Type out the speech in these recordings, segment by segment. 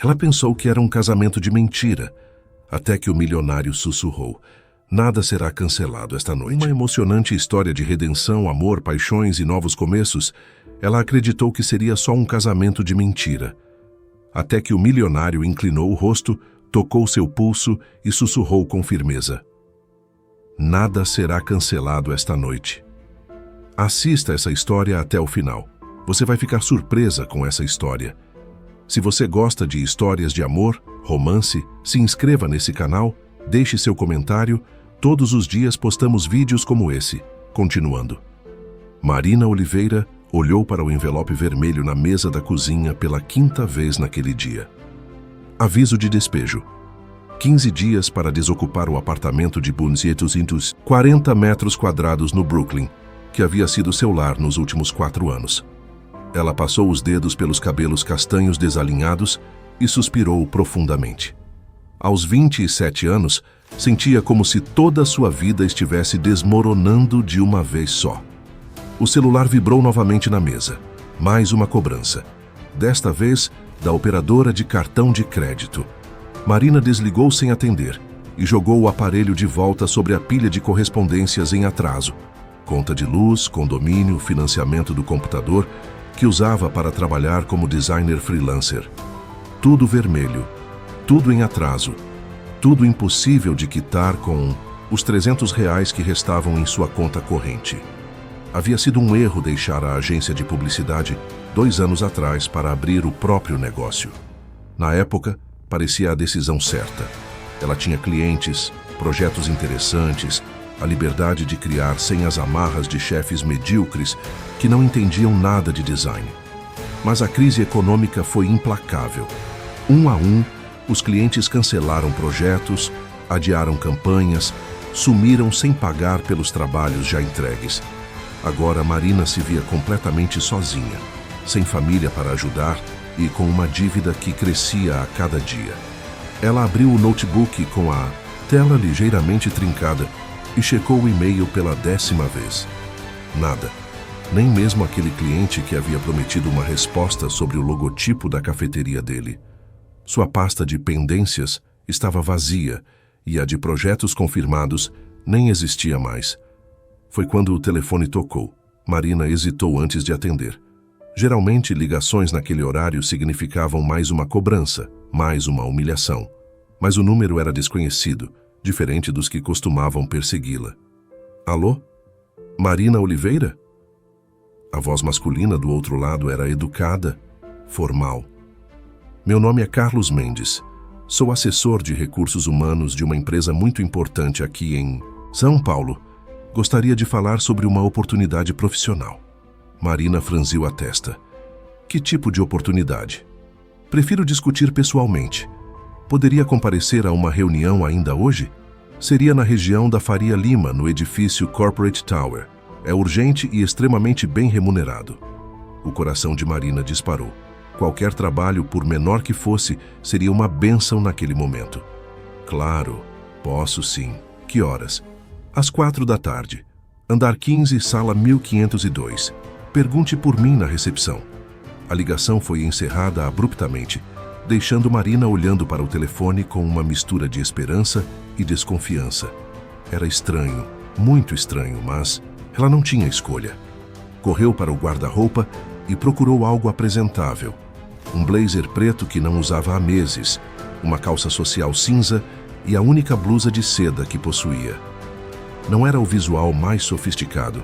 Ela pensou que era um casamento de mentira, até que o milionário sussurrou: "Nada será cancelado esta noite." Uma emocionante história de redenção, amor, paixões e novos começos. Ela acreditou que seria só um casamento de mentira, até que o milionário inclinou o rosto, tocou seu pulso e sussurrou com firmeza: "Nada será cancelado esta noite." Assista essa história até o final. Você vai ficar surpresa com essa história. Se você gosta de histórias de amor, romance, se inscreva nesse canal, deixe seu comentário. Todos os dias postamos vídeos como esse. Continuando. Marina Oliveira olhou para o envelope vermelho na mesa da cozinha pela 5ª vez naquele dia. Aviso de despejo. 15 dias para desocupar o apartamento de 40 metros quadrados no Brooklyn, que havia sido seu lar nos últimos 4 anos. Ela passou os dedos pelos cabelos castanhos desalinhados e suspirou profundamente. Aos 27 anos, sentia como se toda a sua vida estivesse desmoronando de uma vez só. O celular vibrou novamente na mesa. Mais uma cobrança. Desta vez, da operadora de cartão de crédito. Marina desligou sem atender e jogou o aparelho de volta sobre a pilha de correspondências em atraso. Conta de luz, condomínio, financiamento do computador, que usava para trabalhar como designer freelancer. Tudo vermelho, tudo em atraso, tudo impossível de quitar com os R$300 que restavam em sua conta corrente. Havia sido um erro deixar a agência de publicidade 2 anos atrás para abrir o próprio negócio. Na época, parecia a decisão certa. Ela tinha clientes, projetos interessantes, a liberdade de criar sem as amarras de chefes medíocres que não entendiam nada de design. Mas a crise econômica foi implacável. Um a um, os clientes cancelaram projetos, adiaram campanhas, sumiram sem pagar pelos trabalhos já entregues. Agora Marina se via completamente sozinha, sem família para ajudar e com uma dívida que crescia a cada dia. Ela abriu o notebook com a tela ligeiramente trincada e checou o e-mail pela 10ª vez. Nada. Nem mesmo aquele cliente que havia prometido uma resposta sobre o logotipo da cafeteria dele. Sua pasta de pendências estava vazia e a de projetos confirmados nem existia mais. Foi quando o telefone tocou. Marina hesitou antes de atender. Geralmente, ligações naquele horário significavam mais uma cobrança, mais uma humilhação. Mas o número era desconhecido, diferente dos que costumavam persegui-la. Alô? Marina Oliveira? A voz masculina do outro lado era educada, formal. Meu nome é Carlos Mendes. Sou assessor de recursos humanos de uma empresa muito importante aqui em São Paulo. Gostaria de falar sobre uma oportunidade profissional. Marina franziu a testa. Que tipo de oportunidade? Prefiro discutir pessoalmente. Poderia comparecer a uma reunião ainda hoje? Seria na região da Faria Lima, no edifício Corporate Tower. É urgente e extremamente bem remunerado. O coração de Marina disparou. Qualquer trabalho, por menor que fosse, seria uma bênção naquele momento. Claro, posso sim. Que horas? Às 4 da tarde. Andar 15, sala 1502. Pergunte por mim na recepção. A ligação foi encerrada abruptamente, deixando Marina olhando para o telefone com uma mistura de esperança e desconfiança. Era estranho, muito estranho, mas ela não tinha escolha. Correu para o guarda-roupa e procurou algo apresentável. Um blazer preto que não usava há meses, uma calça social cinza e a única blusa de seda que possuía. Não era o visual mais sofisticado,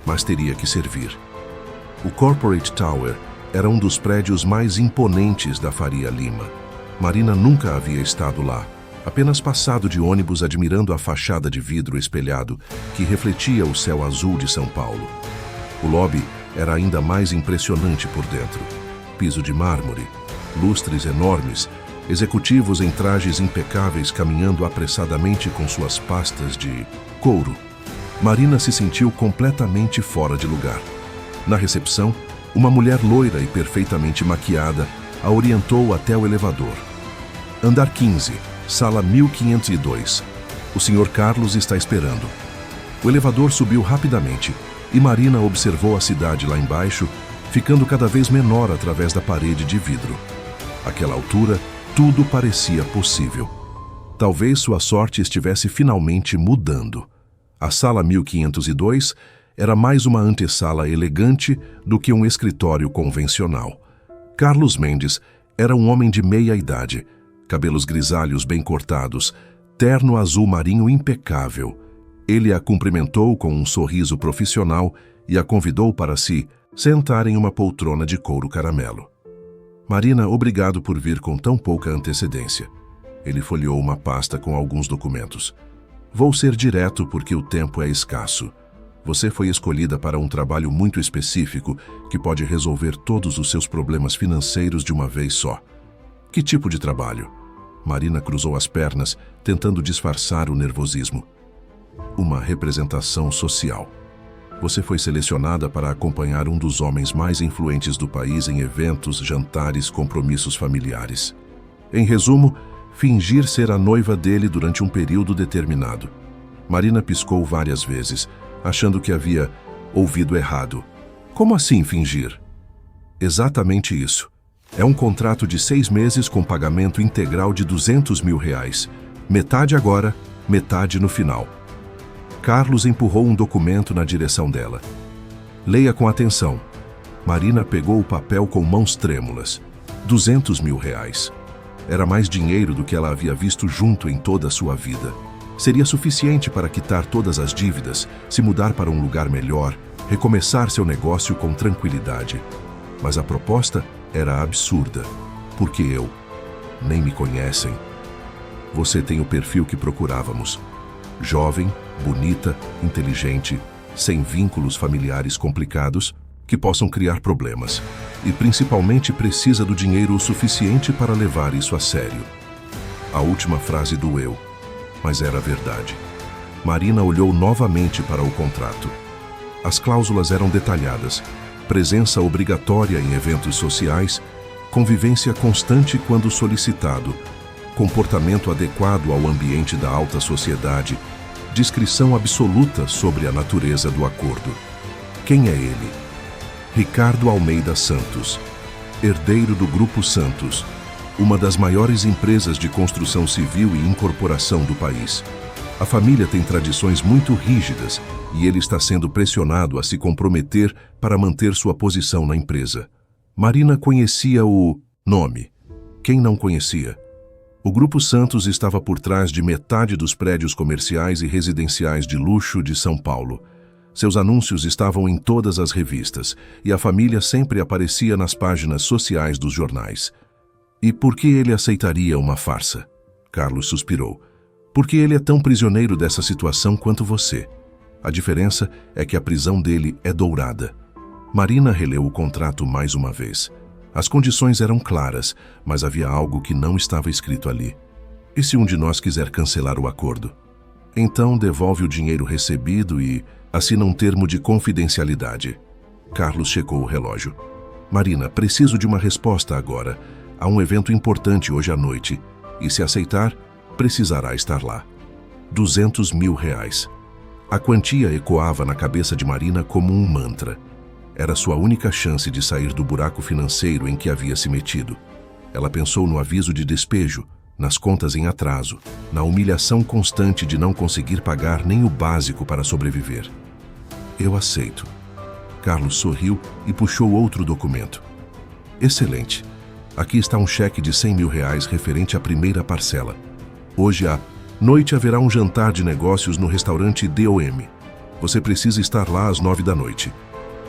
mas teria que servir. O Corporate Tower era um dos prédios mais imponentes da Faria Lima. Marina nunca havia estado lá, apenas passado de ônibus admirando a fachada de vidro espelhado que refletia o céu azul de São Paulo. O lobby era ainda mais impressionante por dentro. Piso de mármore, lustres enormes, executivos em trajes impecáveis caminhando apressadamente com suas pastas de couro. Marina se sentiu completamente fora de lugar. Na recepção, uma mulher loira e perfeitamente maquiada a orientou até o elevador. Andar 15, sala 1502. O Sr. Carlos está esperando. O elevador subiu rapidamente e Marina observou a cidade lá embaixo, ficando cada vez menor através da parede de vidro. Àquela altura, Tudo parecia possível. Talvez sua sorte estivesse finalmente mudando. A sala 1502 era mais uma antessala elegante do que um escritório convencional. Carlos Mendes era um homem de meia idade, cabelos grisalhos bem cortados, terno azul marinho impecável. Ele a cumprimentou com um sorriso profissional e a convidou para se sentar em uma poltrona de couro caramelo. Marina, obrigado por vir com tão pouca antecedência. Ele folheou uma pasta com alguns documentos. Vou ser direto porque o tempo é escasso. Você foi escolhida para um trabalho muito específico que pode resolver todos os seus problemas financeiros de uma vez só. Que tipo de trabalho? Marina cruzou as pernas, tentando disfarçar o nervosismo. Uma representação social. Você foi selecionada para acompanhar um dos homens mais influentes do país em eventos, jantares, compromissos familiares. Em resumo, fingir ser a noiva dele durante um período determinado. Marina piscou várias vezes, achando que havia ouvido errado. Como assim fingir? Exatamente isso. É um contrato de 6 meses com pagamento integral de R$200 mil. Metade agora, metade no final. Carlos empurrou um documento na direção dela. Leia com atenção. Marina pegou o papel com mãos trêmulas. R$200 mil. Era mais dinheiro do que ela havia visto junto em toda a sua vida. Seria suficiente para quitar todas as dívidas, se mudar para um lugar melhor, recomeçar seu negócio com tranquilidade. Mas a proposta era absurda. Porque eu? Nem me conhecem. Você tem o perfil que procurávamos. Jovem, bonita, inteligente, sem vínculos familiares complicados que possam criar problemas. E principalmente precisa do dinheiro o suficiente para levar isso a sério. A última frase doeu, mas era verdade. Marina olhou novamente para o contrato. As cláusulas eram detalhadas: presença obrigatória em eventos sociais, convivência constante quando solicitado, comportamento adequado ao ambiente da alta sociedade, descrição absoluta sobre a natureza do acordo. Quem é ele? Ricardo Almeida Santos, herdeiro do Grupo Santos, uma das maiores empresas de construção civil e incorporação do país. A família tem tradições muito rígidas e ele está sendo pressionado a se comprometer para manter sua posição na empresa. Marina conhecia o nome. Quem não conhecia? O Grupo Santos estava por trás de metade dos prédios comerciais e residenciais de luxo de São Paulo. Seus anúncios estavam em todas as revistas e a família sempre aparecia nas páginas sociais dos jornais. E por que ele aceitaria uma farsa? Carlos suspirou. Porque ele é tão prisioneiro dessa situação quanto você. A diferença é que a prisão dele é dourada. Marina releu o contrato mais uma vez. As condições eram claras, mas havia algo que não estava escrito ali. E se um de nós quiser cancelar o acordo? Então devolve o dinheiro recebido e assina um termo de confidencialidade. Carlos checou o relógio. Marina, preciso de uma resposta agora. Há um evento importante hoje à noite. E se aceitar, precisará estar lá. R$200 mil. A quantia ecoava na cabeça de Marina como um mantra. Era sua única chance de sair do buraco financeiro em que havia se metido. Ela pensou no aviso de despejo, nas contas em atraso, na humilhação constante de não conseguir pagar nem o básico para sobreviver. Eu aceito. Carlos sorriu e puxou outro documento. Excelente. Aqui está um cheque de R$100 mil referente à primeira parcela. Hoje à noite haverá um jantar de negócios no restaurante DOM. Você precisa estar lá às 9 da noite.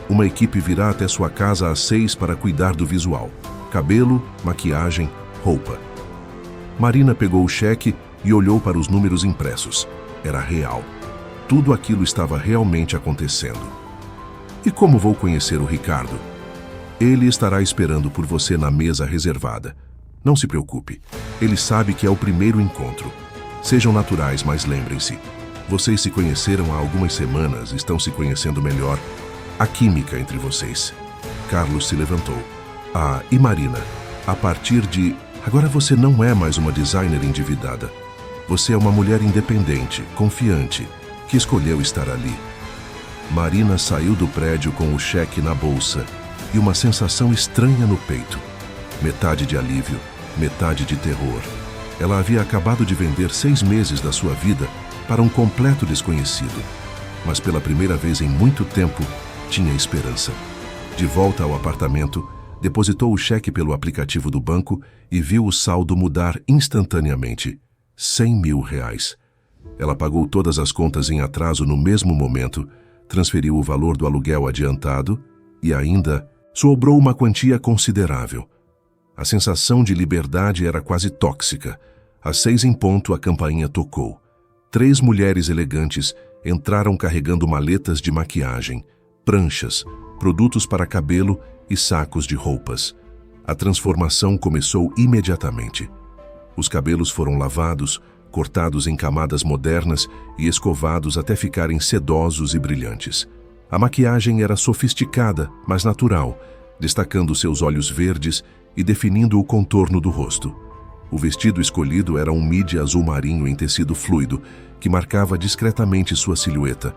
Uma equipe virá até sua casa às 6 para cuidar do visual. Cabelo, maquiagem, roupa. Marina pegou o cheque e olhou para os números impressos. Era real. Tudo aquilo estava realmente acontecendo. E como vou conhecer o Ricardo? Ele estará esperando por você na mesa reservada. Não se preocupe. Ele sabe que é o primeiro encontro. Sejam naturais, mas lembrem-se. Vocês se conheceram há algumas semanas, estão se conhecendo melhor. A química entre vocês. Carlos se levantou. E Marina, a partir de... Agora você não é mais uma designer endividada. Você é uma mulher independente, confiante, que escolheu estar ali. Marina saiu do prédio com o cheque na bolsa e uma sensação estranha no peito. Metade de alívio, metade de terror. Ela havia acabado de vender 6 meses da sua vida para um completo desconhecido. Mas pela primeira vez em muito tempo, tinha esperança. De volta ao apartamento, depositou o cheque pelo aplicativo do banco e viu o saldo mudar instantaneamente. 100 mil reais. Ela pagou todas as contas em atraso no mesmo momento, transferiu o valor do aluguel adiantado e ainda sobrou uma quantia considerável. A sensação de liberdade era quase tóxica. Às 6 em ponto, a campainha tocou. 3 mulheres elegantes entraram carregando maletas de maquiagem, pranchas, produtos para cabelo e sacos de roupas. A transformação começou imediatamente. Os cabelos foram lavados, cortados em camadas modernas e escovados até ficarem sedosos e brilhantes. A maquiagem era sofisticada, mas natural, destacando seus olhos verdes e definindo o contorno do rosto. O vestido escolhido era um midi azul marinho em tecido fluido, que marcava discretamente sua silhueta.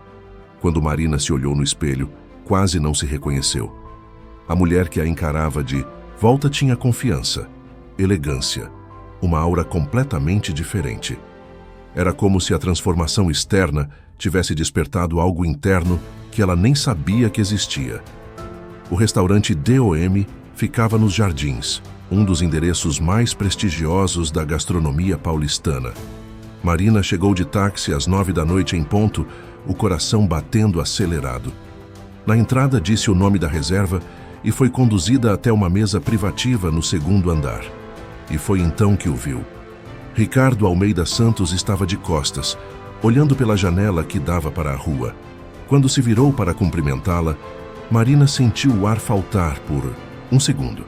Quando Marina se olhou no espelho, quase não se reconheceu. A mulher que a encarava de volta tinha confiança, elegância, uma aura completamente diferente. Era como se a transformação externa tivesse despertado algo interno que ela nem sabia que existia. O restaurante DOM ficava nos Jardins, um dos endereços mais prestigiosos da gastronomia paulistana. Marina chegou de táxi às 9 da noite em ponto, o coração batendo acelerado. Na entrada disse o nome da reserva e foi conduzida até uma mesa privativa no 2º andar. E foi então que o viu. Ricardo Almeida Santos estava de costas, olhando pela janela que dava para a rua. Quando se virou para cumprimentá-la, Marina sentiu o ar faltar por um segundo.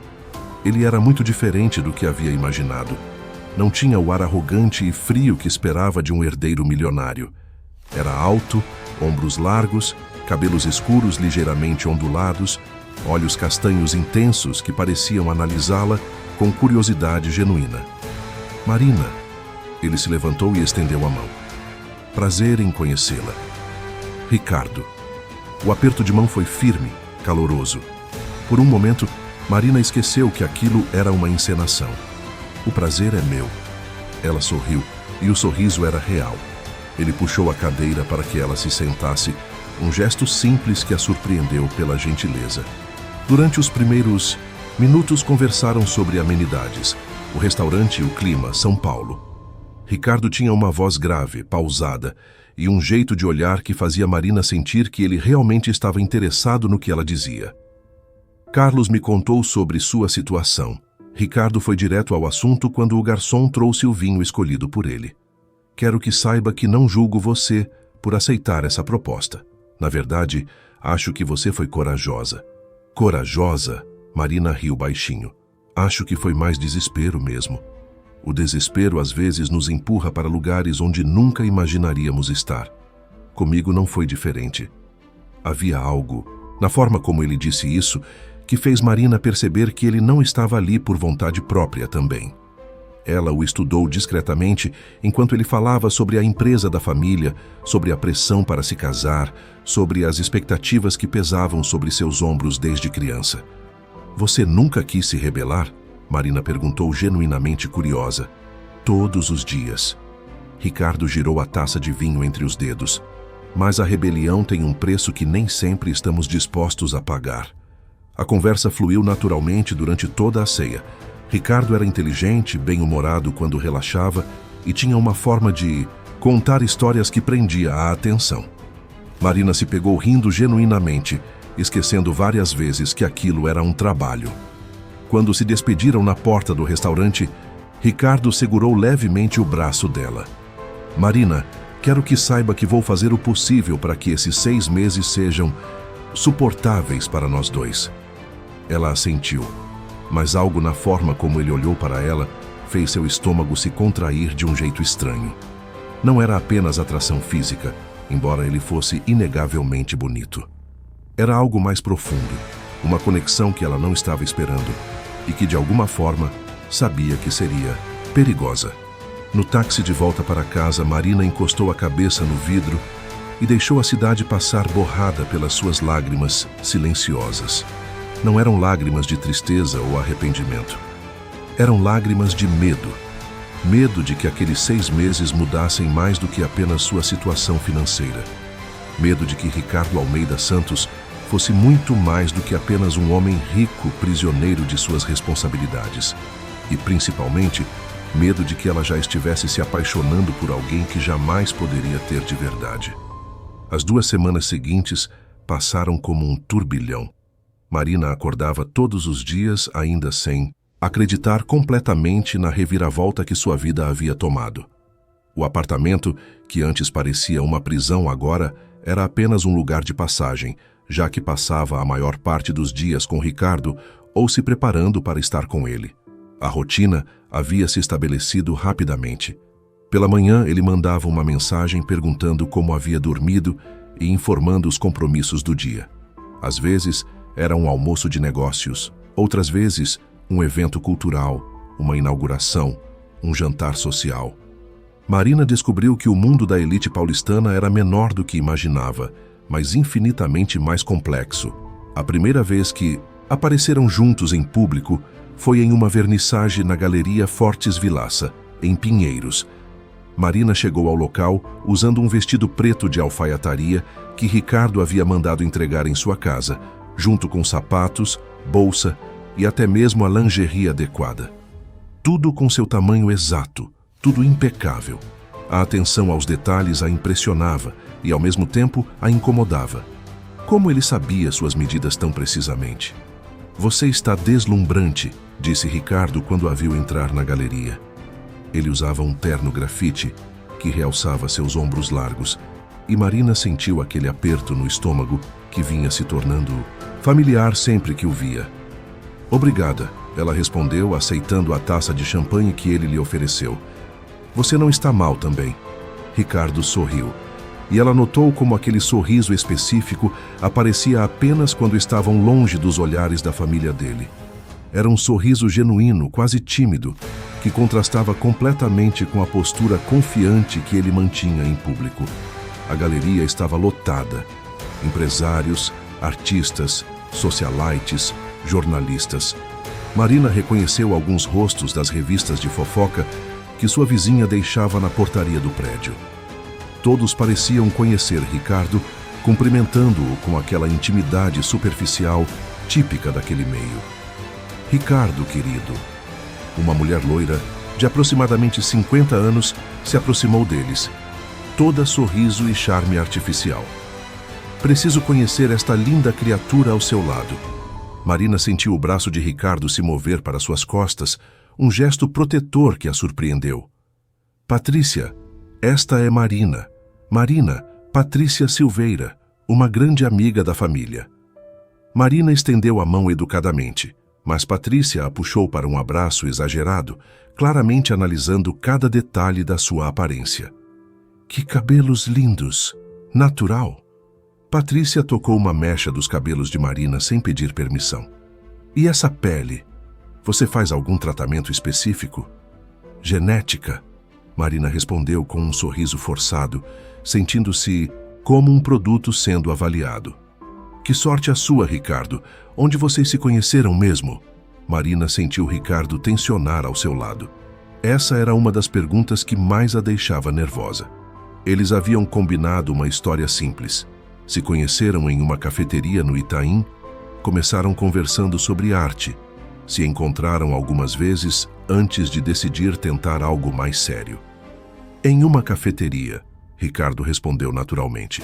Ele era muito diferente do que havia imaginado. Não tinha o ar arrogante e frio que esperava de um herdeiro milionário. Era alto, ombros largos, cabelos escuros ligeiramente ondulados, olhos castanhos intensos que pareciam analisá-la com curiosidade genuína. Marina. Ele se levantou e estendeu a mão. Prazer em conhecê-la. Ricardo. O aperto de mão foi firme, caloroso. Por um momento, Marina esqueceu que aquilo era uma encenação. O prazer é meu. Ela sorriu, e o sorriso era real. Ele puxou a cadeira para que ela se sentasse, um gesto simples que a surpreendeu pela gentileza. Durante os primeiros minutos conversaram sobre amenidades, o restaurante e o clima, São Paulo. Ricardo tinha uma voz grave, pausada, e um jeito de olhar que fazia Marina sentir que ele realmente estava interessado no que ela dizia. Carlos me contou sobre sua situação. Ricardo foi direto ao assunto quando o garçom trouxe o vinho escolhido por ele. Quero que saiba que não julgo você por aceitar essa proposta. Na verdade, acho que você foi corajosa. Corajosa? Marina riu baixinho. Acho que foi mais desespero mesmo. O desespero às vezes nos empurra para lugares onde nunca imaginaríamos estar. Comigo não foi diferente. Havia algo, na forma como ele disse isso, que fez Marina perceber que ele não estava ali por vontade própria também. Ela o estudou discretamente enquanto ele falava sobre a empresa da família, sobre a pressão para se casar, sobre as expectativas que pesavam sobre seus ombros desde criança. Você nunca quis se rebelar? Marina perguntou genuinamente curiosa. Todos os dias. Ricardo girou a taça de vinho entre os dedos. Mas a rebelião tem um preço que nem sempre estamos dispostos a pagar. A conversa fluiu naturalmente durante toda a ceia. Ricardo era inteligente, bem-humorado quando relaxava e tinha uma forma de contar histórias que prendia a atenção. Marina se pegou rindo genuinamente, esquecendo várias vezes que aquilo era um trabalho. Quando se despediram na porta do restaurante, Ricardo segurou levemente o braço dela. Marina, quero que saiba que vou fazer o possível para que esses 6 meses sejam suportáveis para nós dois. Ela assentiu, mas algo na forma como ele olhou para ela fez seu estômago se contrair de um jeito estranho. Não era apenas atração física, embora ele fosse inegavelmente bonito. Era algo mais profundo, uma conexão que ela não estava esperando e que, de alguma forma, sabia que seria perigosa. No táxi de volta para casa, Marina encostou a cabeça no vidro e deixou a cidade passar borrada pelas suas lágrimas silenciosas. Não eram lágrimas de tristeza ou arrependimento. Eram lágrimas de medo. Medo de que aqueles 6 meses mudassem mais do que apenas sua situação financeira. Medo de que Ricardo Almeida Santos fosse muito mais do que apenas um homem rico, prisioneiro de suas responsabilidades. E, principalmente, medo de que ela já estivesse se apaixonando por alguém que jamais poderia ter de verdade. As 2 semanas seguintes passaram como um turbilhão. Marina acordava todos os dias ainda sem acreditar completamente na reviravolta que sua vida havia tomado. O apartamento, que antes parecia uma prisão agora, era apenas um lugar de passagem, já que passava a maior parte dos dias com Ricardo ou se preparando para estar com ele. A rotina havia se estabelecido rapidamente. Pela manhã, ele mandava uma mensagem perguntando como havia dormido e informando os compromissos do dia. Às vezes, era um almoço de negócios, outras vezes, um evento cultural, uma inauguração, um jantar social. Marina descobriu que o mundo da elite paulistana era menor do que imaginava, mas infinitamente mais complexo. A primeira vez que apareceram juntos em público foi em uma vernissage na Galeria Fortes Vilaça, em Pinheiros. Marina chegou ao local usando um vestido preto de alfaiataria que Ricardo havia mandado entregar em sua casa, junto com sapatos, bolsa e até mesmo a lingerie adequada. Tudo com seu tamanho exato, tudo impecável. A atenção aos detalhes a impressionava e, ao mesmo tempo, a incomodava. Como ele sabia suas medidas tão precisamente? "Você está deslumbrante", disse Ricardo quando a viu entrar na galeria. Ele usava um terno grafite que realçava seus ombros largos, e Marina sentiu aquele aperto no estômago que vinha se tornando familiar sempre que o via. "Obrigada", ela respondeu, aceitando a taça de champanhe que ele lhe ofereceu. "Você não está mal também." Ricardo sorriu, e ela notou como aquele sorriso específico aparecia apenas quando estavam longe dos olhares da família dele. Era um sorriso genuíno, quase tímido, que contrastava completamente com a postura confiante que ele mantinha em público. A galeria estava lotada. Empresários, artistas, socialites, jornalistas. Marina reconheceu alguns rostos das revistas de fofoca que sua vizinha deixava na portaria do prédio. Todos pareciam conhecer Ricardo, cumprimentando-o com aquela intimidade superficial típica daquele meio. "Ricardo, querido." Uma mulher loira, de aproximadamente 50 anos, se aproximou deles, toda sorriso e charme artificial. "Preciso conhecer esta linda criatura ao seu lado." Marina sentiu o braço de Ricardo se mover para suas costas, um gesto protetor que a surpreendeu. "Patrícia, esta é Marina. Marina, Patrícia Silveira, uma grande amiga da família." Marina estendeu a mão educadamente, mas Patrícia a puxou para um abraço exagerado, claramente analisando cada detalhe da sua aparência. "Que cabelos lindos! Natural!" Patrícia tocou uma mecha dos cabelos de Marina sem pedir permissão. "E essa pele? Você faz algum tratamento específico?" "Genética", Marina respondeu com um sorriso forçado, sentindo-se como um produto sendo avaliado. "Que sorte a sua, Ricardo. Onde vocês se conheceram mesmo?" Marina sentiu Ricardo tensionar ao seu lado. Essa era uma das perguntas que mais a deixava nervosa. Eles haviam combinado uma história simples. Se conheceram em uma cafeteria no Itaim, começaram conversando sobre arte, se encontraram algumas vezes antes de decidir tentar algo mais sério. "Em uma cafeteria", Ricardo respondeu naturalmente.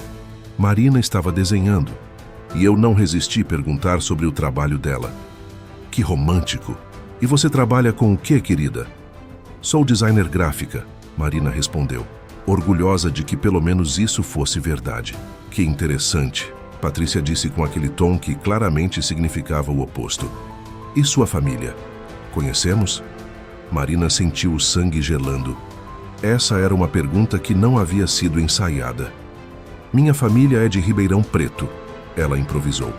Marina estava desenhando, e eu não resisti a perguntar sobre o trabalho dela. "Que romântico! E você trabalha com o quê, querida?" "Sou designer gráfica", Marina respondeu, orgulhosa de que pelo menos isso fosse verdade. "Que interessante", Patrícia disse com aquele tom que claramente significava o oposto. "E sua família? Conhecemos?" Marina sentiu o sangue gelando. Essa era uma pergunta que não havia sido ensaiada. "Minha família é de Ribeirão Preto", ela improvisou.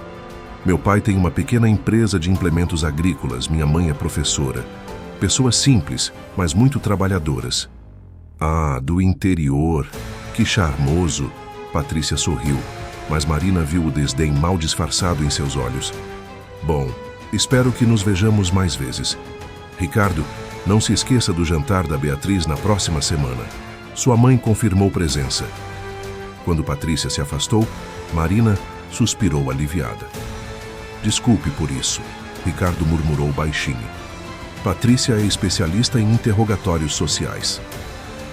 "Meu pai tem uma pequena empresa de implementos agrícolas, minha mãe é professora. Pessoas simples, mas muito trabalhadoras." "Ah, do interior. Que charmoso." Patrícia sorriu, mas Marina viu o desdém mal disfarçado em seus olhos. "Bom, espero que nos vejamos mais vezes." Ricardo, não se esqueça do jantar da Beatriz na próxima semana. Sua mãe confirmou presença. Quando Patrícia se afastou, Marina suspirou aliviada. Desculpe por isso, Ricardo murmurou baixinho. Patrícia é especialista em interrogatórios sociais.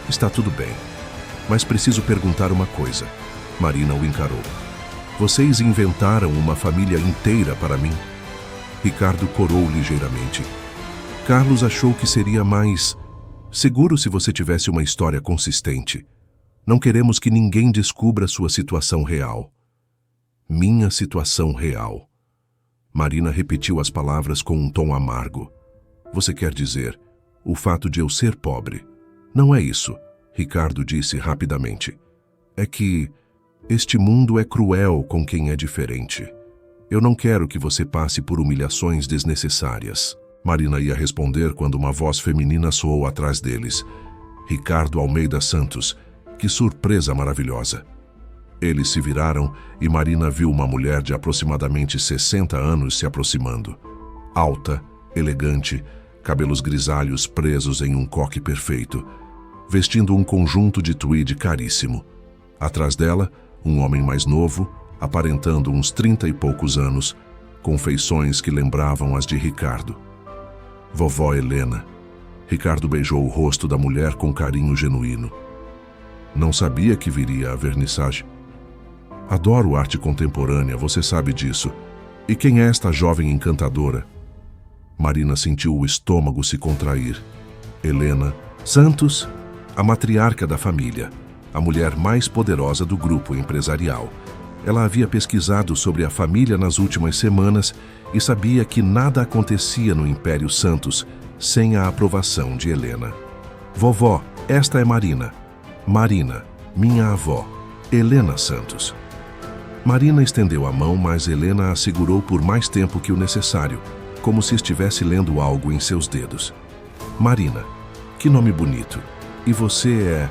Está tudo bem, mas preciso perguntar uma coisa. Marina o encarou. Vocês inventaram uma família inteira para mim? Ricardo corou ligeiramente. Carlos achou que seria mais seguro se você tivesse uma história consistente. Não queremos que ninguém descubra sua situação real. Minha situação real. Marina repetiu as palavras com um tom amargo. Você quer dizer, o fato de eu ser pobre? Não é isso, Ricardo disse rapidamente. É que este mundo é cruel com quem é diferente. Eu não quero que você passe por humilhações desnecessárias. Marina ia responder quando uma voz feminina soou atrás deles. Ricardo Almeida Santos. Que surpresa maravilhosa! Eles se viraram e Marina viu uma mulher de aproximadamente 60 anos se aproximando. Alta, elegante, cabelos grisalhos presos em um coque perfeito, vestindo um conjunto de tweed caríssimo. Atrás dela, um homem mais novo, aparentando uns 30 e poucos anos, com feições que lembravam as de Ricardo. Vovó Helena. Ricardo beijou o rosto da mulher com carinho genuíno. Não sabia que viria a vernissage. Adoro arte contemporânea, você sabe disso. E quem é esta jovem encantadora? Marina sentiu o estômago se contrair. Helena Santos, a matriarca da família, a mulher mais poderosa do grupo empresarial. Ela havia pesquisado sobre a família nas últimas semanas e sabia que nada acontecia no Império Santos sem a aprovação de Helena. Vovó, esta é Marina. Marina, minha avó, Helena Santos. Marina estendeu a mão, mas Helena a segurou por mais tempo que o necessário, como se estivesse lendo algo em seus dedos. Marina, que nome bonito. E você é...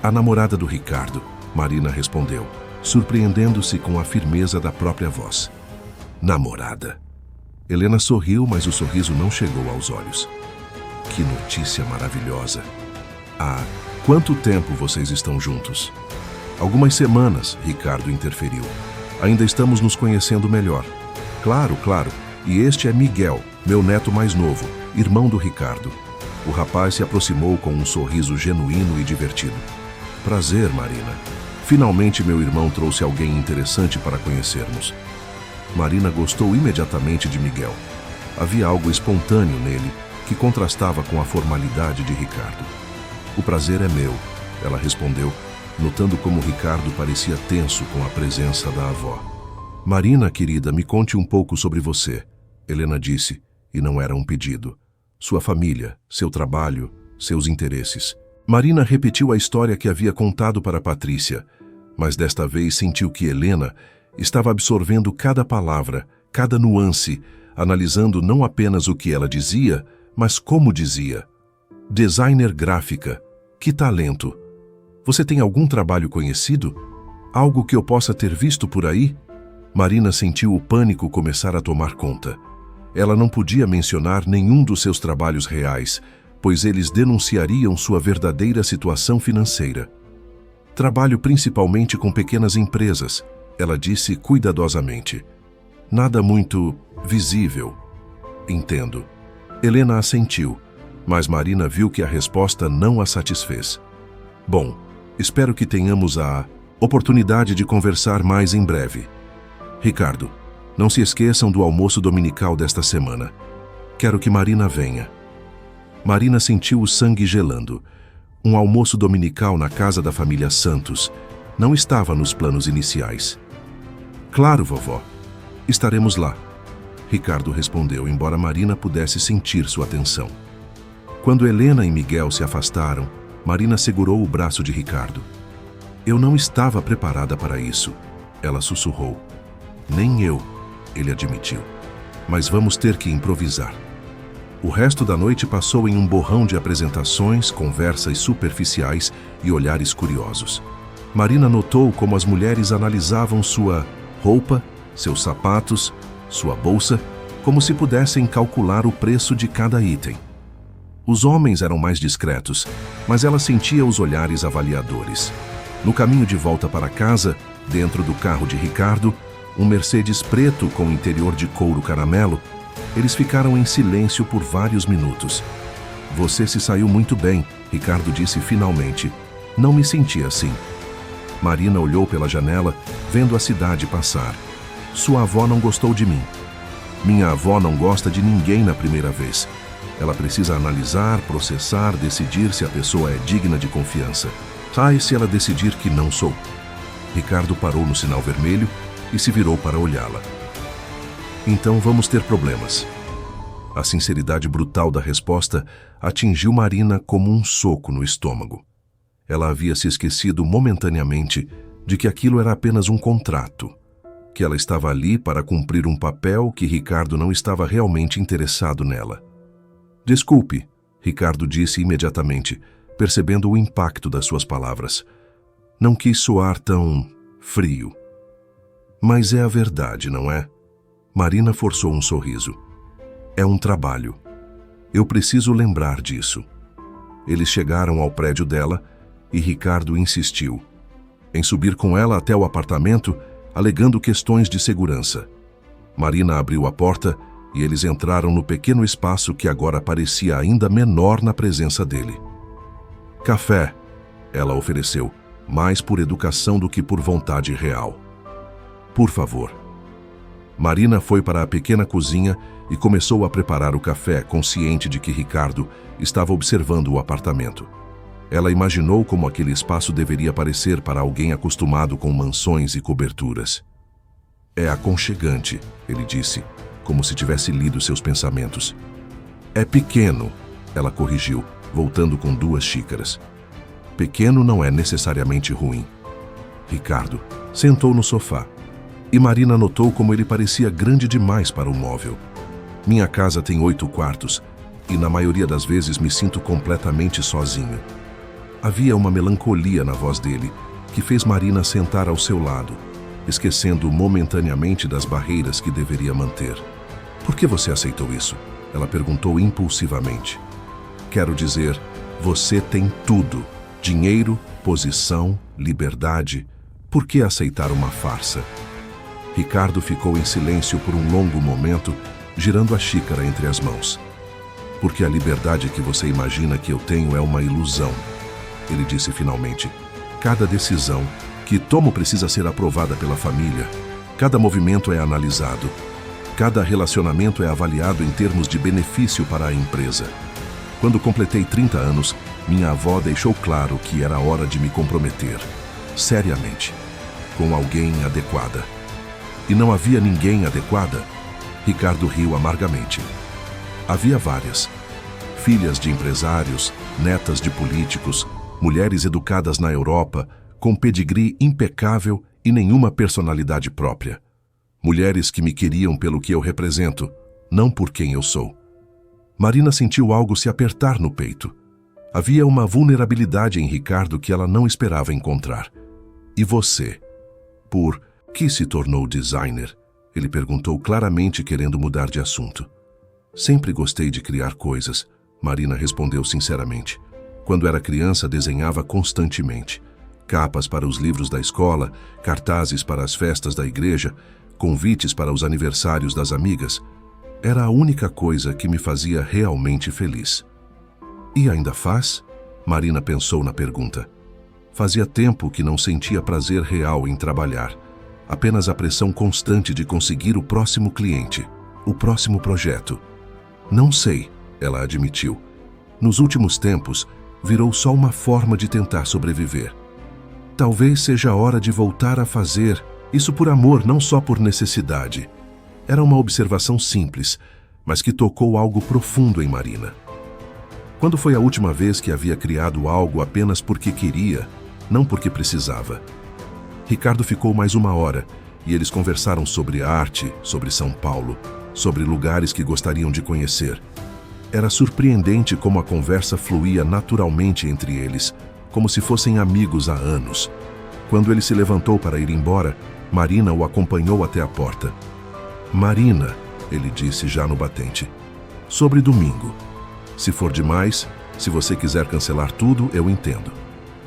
A namorada do Ricardo, Marina respondeu, surpreendendo-se com a firmeza da própria voz. Namorada. Helena sorriu, mas o sorriso não chegou aos olhos. Que notícia maravilhosa. Há quanto tempo vocês estão juntos? Algumas semanas, Ricardo interferiu. Ainda estamos nos conhecendo melhor. Claro, claro. E este é Miguel, meu neto mais novo, irmão do Ricardo. O rapaz se aproximou com um sorriso genuíno e divertido. Prazer, Marina. Finalmente meu irmão trouxe alguém interessante para conhecermos. Marina gostou imediatamente de Miguel. Havia algo espontâneo nele que contrastava com a formalidade de Ricardo. O prazer é meu, ela respondeu, notando como Ricardo parecia tenso com a presença da avó. Marina, querida, me conte um pouco sobre você, Helena disse, e não era um pedido. Sua família, seu trabalho, seus interesses. Marina repetiu a história que havia contado para Patrícia, mas desta vez sentiu que Helena estava absorvendo cada palavra, cada nuance, analisando não apenas o que ela dizia, mas como dizia. Designer gráfica. Que talento! Você tem algum trabalho conhecido? Algo que eu possa ter visto por aí? Marina sentiu o pânico começar a tomar conta. Ela não podia mencionar nenhum dos seus trabalhos reais, pois eles denunciariam sua verdadeira situação financeira. Trabalho principalmente com pequenas empresas, ela disse cuidadosamente. Nada muito visível. Entendo. Helena assentiu, mas Marina viu que a resposta não a satisfez. Bom, espero que tenhamos a oportunidade de conversar mais em breve. Ricardo, não se esqueçam do almoço dominical desta semana. Quero que Marina venha. Marina sentiu o sangue gelando. Um almoço dominical na casa da família Santos não estava nos planos iniciais. Claro, vovó. Estaremos lá. Ricardo respondeu, embora Marina pudesse sentir sua tensão. Quando Helena e Miguel se afastaram, Marina segurou o braço de Ricardo. Eu não estava preparada para isso, ela sussurrou. Nem eu, ele admitiu. Mas vamos ter que improvisar. O resto da noite passou em um borrão de apresentações, conversas superficiais e olhares curiosos. Marina notou como as mulheres analisavam sua roupa, seus sapatos, sua bolsa como se pudessem calcular o preço de cada item. Os homens eram mais discretos, mas ela sentia os olhares avaliadores. No caminho de volta para casa, dentro do carro de Ricardo, um Mercedes preto com interior de couro caramelo, eles ficaram em silêncio por vários minutos. Você se saiu muito bem, Ricardo disse finalmente. Não me senti assim. Marina olhou pela janela, vendo a cidade passar. Sua avó não gostou de mim. Minha avó não gosta de ninguém na primeira vez. Ela precisa analisar, processar, decidir se a pessoa é digna de confiança. E se ela decidir que não sou? Ricardo parou no sinal vermelho e se virou para olhá-la. Então vamos ter problemas. A sinceridade brutal da resposta atingiu Marina como um soco no estômago. Ela havia se esquecido momentaneamente de que aquilo era apenas um contrato, que ela estava ali para cumprir um papel que Ricardo não estava realmente interessado nela. Desculpe, Ricardo disse imediatamente, percebendo o impacto das suas palavras. Não quis soar tão frio. Mas é a verdade, não é? Marina forçou um sorriso. É um trabalho. Eu preciso lembrar disso. Eles chegaram ao prédio dela e Ricardo insistiu em subir com ela até o apartamento, alegando questões de segurança. Marina abriu a porta e eles entraram no pequeno espaço que agora parecia ainda menor na presença dele. Café, ela ofereceu, mais por educação do que por vontade real. Por favor. Marina foi para a pequena cozinha e começou a preparar o café, consciente de que Ricardo estava observando o apartamento. Ela imaginou como aquele espaço deveria parecer para alguém acostumado com mansões e coberturas. É aconchegante, ele disse, como se tivesse lido seus pensamentos. É pequeno, ela corrigiu, voltando com 2 xícaras. Pequeno não é necessariamente ruim. Ricardo sentou no sofá e Marina notou como ele parecia grande demais para o móvel. Minha casa tem 8 quartos e na maioria das vezes me sinto completamente sozinho. Havia uma melancolia na voz dele que fez Marina sentar ao seu lado, esquecendo momentaneamente das barreiras que deveria manter. Por que você aceitou isso? Ela perguntou impulsivamente. Quero dizer, você tem tudo. Dinheiro, posição, liberdade. Por que aceitar uma farsa? Ricardo ficou em silêncio por um longo momento, girando a xícara entre as mãos. Porque a liberdade que você imagina que eu tenho é uma ilusão. Ele disse finalmente. Cada decisão que tomo precisa ser aprovada pela família. Cada movimento é analisado. Cada relacionamento é avaliado em termos de benefício para a empresa. Quando completei 30 anos, minha avó deixou claro que era hora de me comprometer, seriamente, com alguém adequada. E não havia ninguém adequada? Ricardo riu amargamente. Havia várias. Filhas de empresários, netas de políticos, mulheres educadas na Europa, com pedigree impecável e nenhuma personalidade própria. Mulheres que me queriam pelo que eu represento, não por quem eu sou. Marina sentiu algo se apertar no peito. Havia uma vulnerabilidade em Ricardo que ela não esperava encontrar. E você? Por que se tornou designer? Ele perguntou claramente, querendo mudar de assunto. Sempre gostei de criar coisas, Marina respondeu sinceramente. Quando era criança, desenhava constantemente. Capas para os livros da escola, cartazes para as festas da igreja, convites para os aniversários das amigas. Era a única coisa que me fazia realmente feliz. E ainda faz? Marina pensou na pergunta. Fazia tempo que não sentia prazer real em trabalhar. Apenas a pressão constante de conseguir o próximo cliente, o próximo projeto. Não sei, ela admitiu. Nos últimos tempos, virou só uma forma de tentar sobreviver. Talvez seja a hora de voltar a fazer isso por amor, não só por necessidade. Era uma observação simples, mas que tocou algo profundo em Marina. Quando foi a última vez que havia criado algo apenas porque queria, não porque precisava? Ricardo ficou mais 1 hora e eles conversaram sobre arte, sobre São Paulo, sobre lugares que gostariam de conhecer. Era surpreendente como a conversa fluía naturalmente entre eles, como se fossem amigos há anos. Quando ele se levantou para ir embora, Marina o acompanhou até a porta. Marina, ele disse já no batente. Sobre domingo. Se for demais, se você quiser cancelar tudo, eu entendo.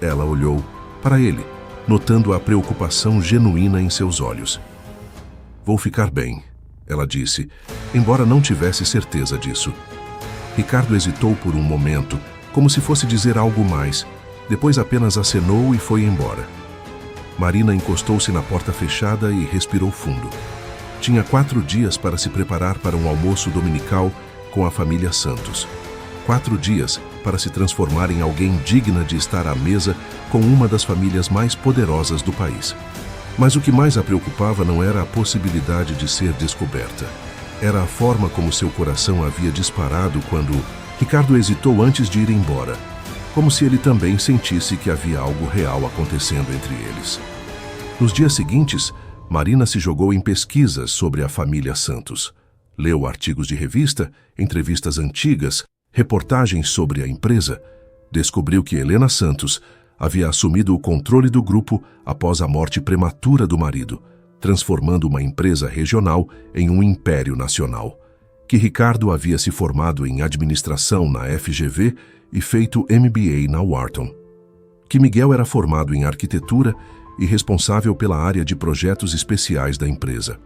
Ela olhou para ele, notando a preocupação genuína em seus olhos. Vou ficar bem, ela disse, embora não tivesse certeza disso. Ricardo hesitou por um momento, como se fosse dizer algo mais. Depois apenas acenou e foi embora. Marina encostou-se na porta fechada e respirou fundo. Tinha 4 dias para se preparar para um almoço dominical com a família Santos. 4 dias para se transformar em alguém digna de estar à mesa com uma das famílias mais poderosas do país. Mas o que mais a preocupava não era a possibilidade de ser descoberta. Era a forma como seu coração havia disparado quando Ricardo hesitou antes de ir embora, como se ele também sentisse que havia algo real acontecendo entre eles. Nos dias seguintes, Marina se jogou em pesquisas sobre a família Santos. Leu artigos de revista, entrevistas antigas, reportagens sobre a empresa. Descobriu que Helena Santos havia assumido o controle do grupo após a morte prematura do marido, transformando uma empresa regional em um império nacional. Que Ricardo havia se formado em administração na FGV e feito MBA na Wharton. Que Miguel era formado em arquitetura e responsável pela área de projetos especiais da empresa.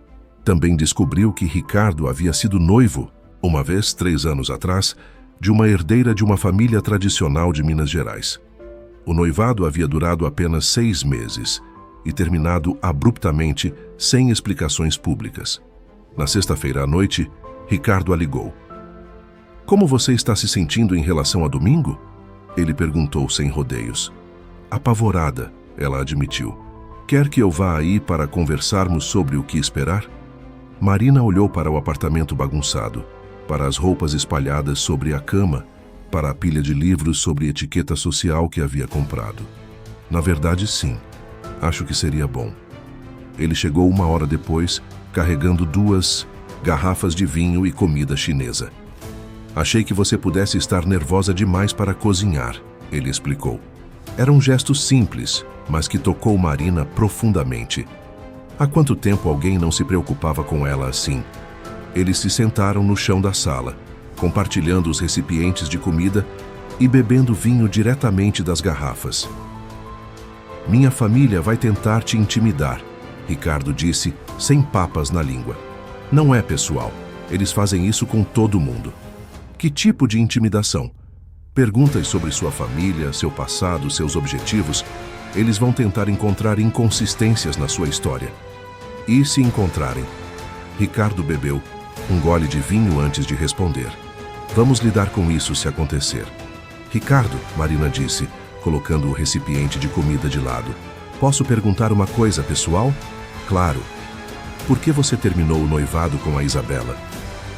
Também descobriu que Ricardo havia sido noivo, uma vez 3 anos atrás, de uma herdeira de uma família tradicional de Minas Gerais. O noivado havia durado apenas 6 meses e terminado abruptamente, sem explicações públicas. Na sexta-feira à noite, Ricardo a ligou. Como você está se sentindo em relação a domingo? Ele perguntou sem rodeios. Apavorada, ela admitiu. Quer que eu vá aí para conversarmos sobre o que esperar? Marina olhou para o apartamento bagunçado, para as roupas espalhadas sobre a cama, para a pilha de livros sobre etiqueta social que havia comprado. Na verdade, sim. Acho que seria bom. Ele chegou 1 hora depois, carregando 2 garrafas de vinho e comida chinesa. Achei que você pudesse estar nervosa demais para cozinhar, ele explicou. Era um gesto simples, mas que tocou Marina profundamente. Há quanto tempo alguém não se preocupava com ela assim? Eles se sentaram no chão da sala, compartilhando os recipientes de comida e bebendo vinho diretamente das garrafas. Minha família vai tentar te intimidar, Ricardo disse, sem papas na língua. Não é pessoal. Eles fazem isso com todo mundo. Que tipo de intimidação? Perguntas sobre sua família, seu passado, seus objetivos. Eles vão tentar encontrar inconsistências na sua história. E se encontrarem? Ricardo bebeu um gole de vinho antes de responder. Vamos lidar com isso se acontecer. Ricardo, Marina disse, colocando o recipiente de comida de lado. Posso perguntar uma coisa pessoal? Claro. Por que você terminou o noivado com a Isabela?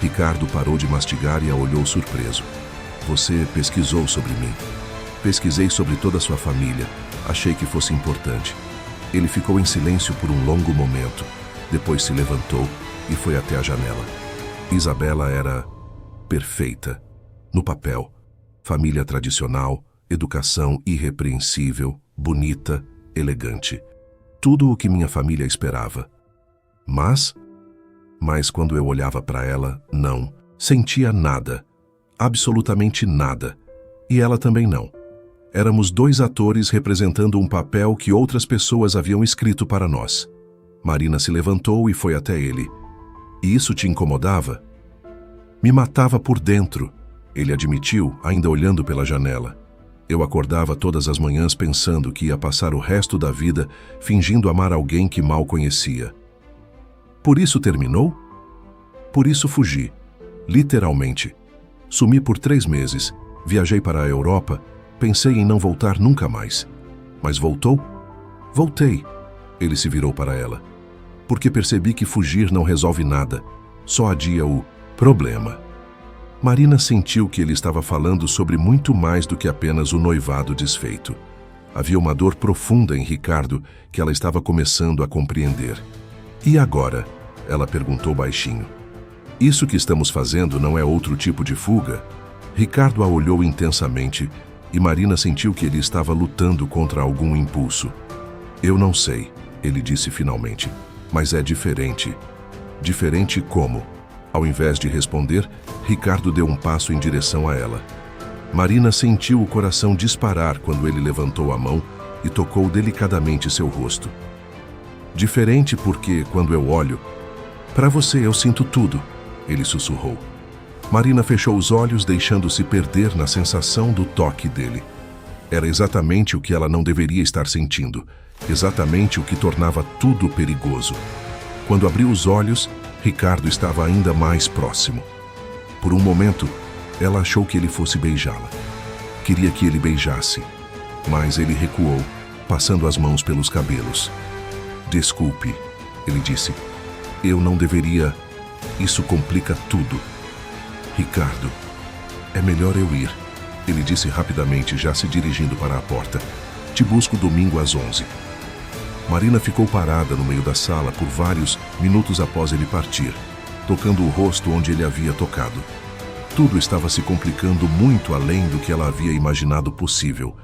Ricardo parou de mastigar e a olhou surpreso. Você pesquisou sobre mim. Pesquisei sobre toda a sua família. Achei que fosse importante. Ele ficou em silêncio por um longo momento. Depois se levantou e foi até a janela. Isabela era perfeita. No papel. Família tradicional, educação irrepreensível, bonita, elegante. Tudo o que minha família esperava. Mas quando eu olhava para ela, não. Sentia nada. Absolutamente nada. E ela também não. Éramos 2 atores representando um papel que outras pessoas haviam escrito para nós. Marina se levantou e foi até ele. E isso te incomodava? Me matava por dentro, ele admitiu, ainda olhando pela janela. Eu acordava todas as manhãs pensando que ia passar o resto da vida fingindo amar alguém que mal conhecia. Por isso terminou? Por isso fugi. Literalmente. Sumi por 3 meses, viajei para a Europa, pensei em não voltar nunca mais. Mas voltou? Voltei. Ele se virou para ela. Porque percebi que fugir não resolve nada, só adia o problema. Marina sentiu que ele estava falando sobre muito mais do que apenas o noivado desfeito. Havia uma dor profunda em Ricardo que ela estava começando a compreender. E agora? Ela perguntou baixinho. Isso que estamos fazendo não é outro tipo de fuga? Ricardo a olhou intensamente e Marina sentiu que ele estava lutando contra algum impulso. Eu não sei, ele disse finalmente, mas é diferente. Diferente como? Ao invés de responder, Ricardo deu um passo em direção a ela. Marina sentiu o coração disparar quando ele levantou a mão e tocou delicadamente seu rosto. Diferente porque, quando eu olho, para você eu sinto tudo, ele sussurrou. Marina fechou os olhos, deixando-se perder na sensação do toque dele. Era exatamente o que ela não deveria estar sentindo, exatamente o que tornava tudo perigoso. Quando abriu os olhos, Ricardo estava ainda mais próximo. Por um momento, ela achou que ele fosse beijá-la. Queria que ele beijasse, mas ele recuou, passando as mãos pelos cabelos. Desculpe, ele disse. Eu não deveria. Isso complica tudo. Ricardo, é melhor eu ir, ele disse rapidamente, já se dirigindo para a porta. Te busco domingo às 11. Marina ficou parada no meio da sala por vários minutos após ele partir, tocando o rosto onde ele havia tocado. Tudo estava se complicando muito além do que ela havia imaginado possível.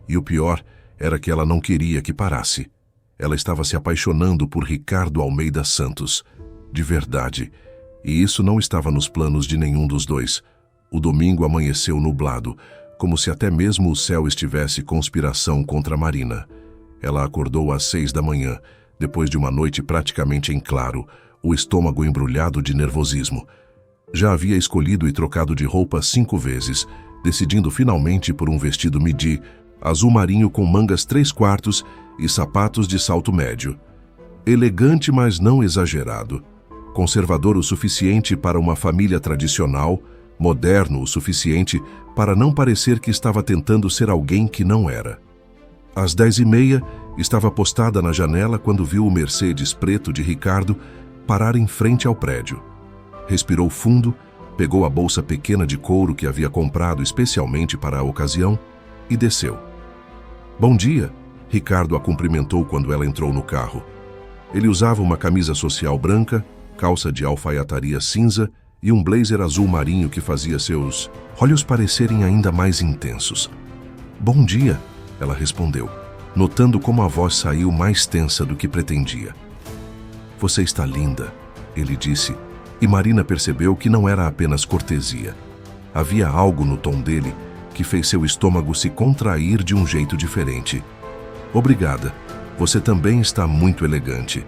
E o pior era que ela não queria que parasse. Ela estava se apaixonando por Ricardo Almeida Santos. De verdade. E isso não estava nos planos de nenhum dos dois. O domingo amanheceu nublado, como se até mesmo o céu estivesse conspiração contra Marina. Ela acordou às 6 da manhã, depois de uma noite praticamente em claro, o estômago embrulhado de nervosismo. Já havia escolhido e trocado de roupa 5 vezes, decidindo finalmente por um vestido midi, azul marinho com mangas 3/4 e sapatos de salto médio. Elegante, mas não exagerado. Conservador o suficiente para uma família tradicional, moderno o suficiente para não parecer que estava tentando ser alguém que não era. Às 10h30, estava postada na janela quando viu o Mercedes preto de Ricardo parar em frente ao prédio. Respirou fundo, pegou a bolsa pequena de couro que havia comprado especialmente para a ocasião e desceu. Bom dia, Ricardo a cumprimentou quando ela entrou no carro. Ele usava uma camisa social branca, calça de alfaiataria cinza e um blazer azul marinho que fazia seus olhos parecerem ainda mais intensos. Bom dia, ela respondeu, notando como a voz saiu mais tensa do que pretendia. Você está linda, ele disse, e Marina percebeu que não era apenas cortesia. Havia algo no tom dele que fez seu estômago se contrair de um jeito diferente. Obrigada, você também está muito elegante.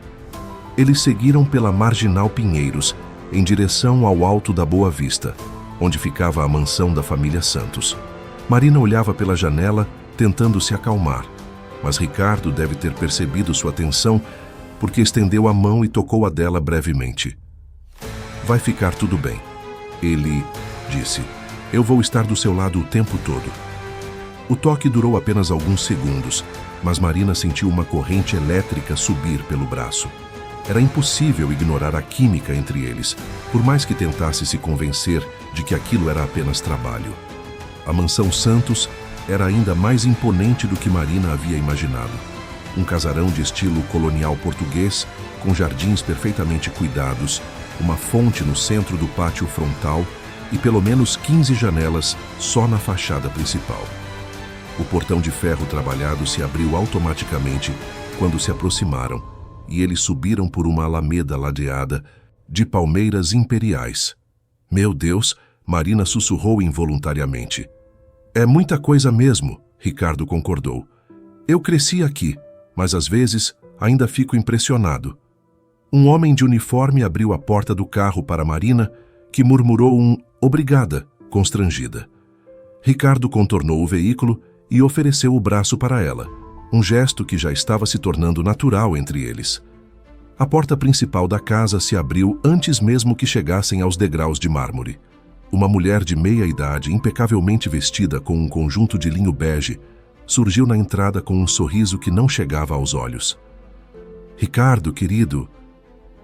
Eles seguiram pela Marginal Pinheiros, em direção ao Alto da Boa Vista, onde ficava a mansão da família Santos. Marina olhava pela janela, tentando se acalmar, mas Ricardo deve ter percebido sua tensão, porque estendeu a mão e tocou a dela brevemente. Vai ficar tudo bem, ele disse. Eu vou estar do seu lado o tempo todo. O toque durou apenas alguns segundos, mas Marina sentiu uma corrente elétrica subir pelo braço. Era impossível ignorar a química entre eles, por mais que tentasse se convencer de que aquilo era apenas trabalho. A mansão Santos era ainda mais imponente do que Marina havia imaginado. Um casarão de estilo colonial português, com jardins perfeitamente cuidados, uma fonte no centro do pátio frontal e pelo menos 15 janelas só na fachada principal. O portão de ferro trabalhado se abriu automaticamente quando se aproximaram, e eles subiram por uma alameda ladeada de palmeiras imperiais. Meu Deus, Marina sussurrou involuntariamente. É muita coisa mesmo, Ricardo concordou. Eu cresci aqui, mas às vezes ainda fico impressionado. Um homem de uniforme abriu a porta do carro para Marina, que murmurou um obrigada, constrangida. Ricardo contornou o veículo e ofereceu o braço para ela, um gesto que já estava se tornando natural entre eles. A porta principal da casa se abriu antes mesmo que chegassem aos degraus de mármore. Uma mulher de meia idade, impecavelmente vestida com um conjunto de linho bege, surgiu na entrada com um sorriso que não chegava aos olhos. Ricardo, querido...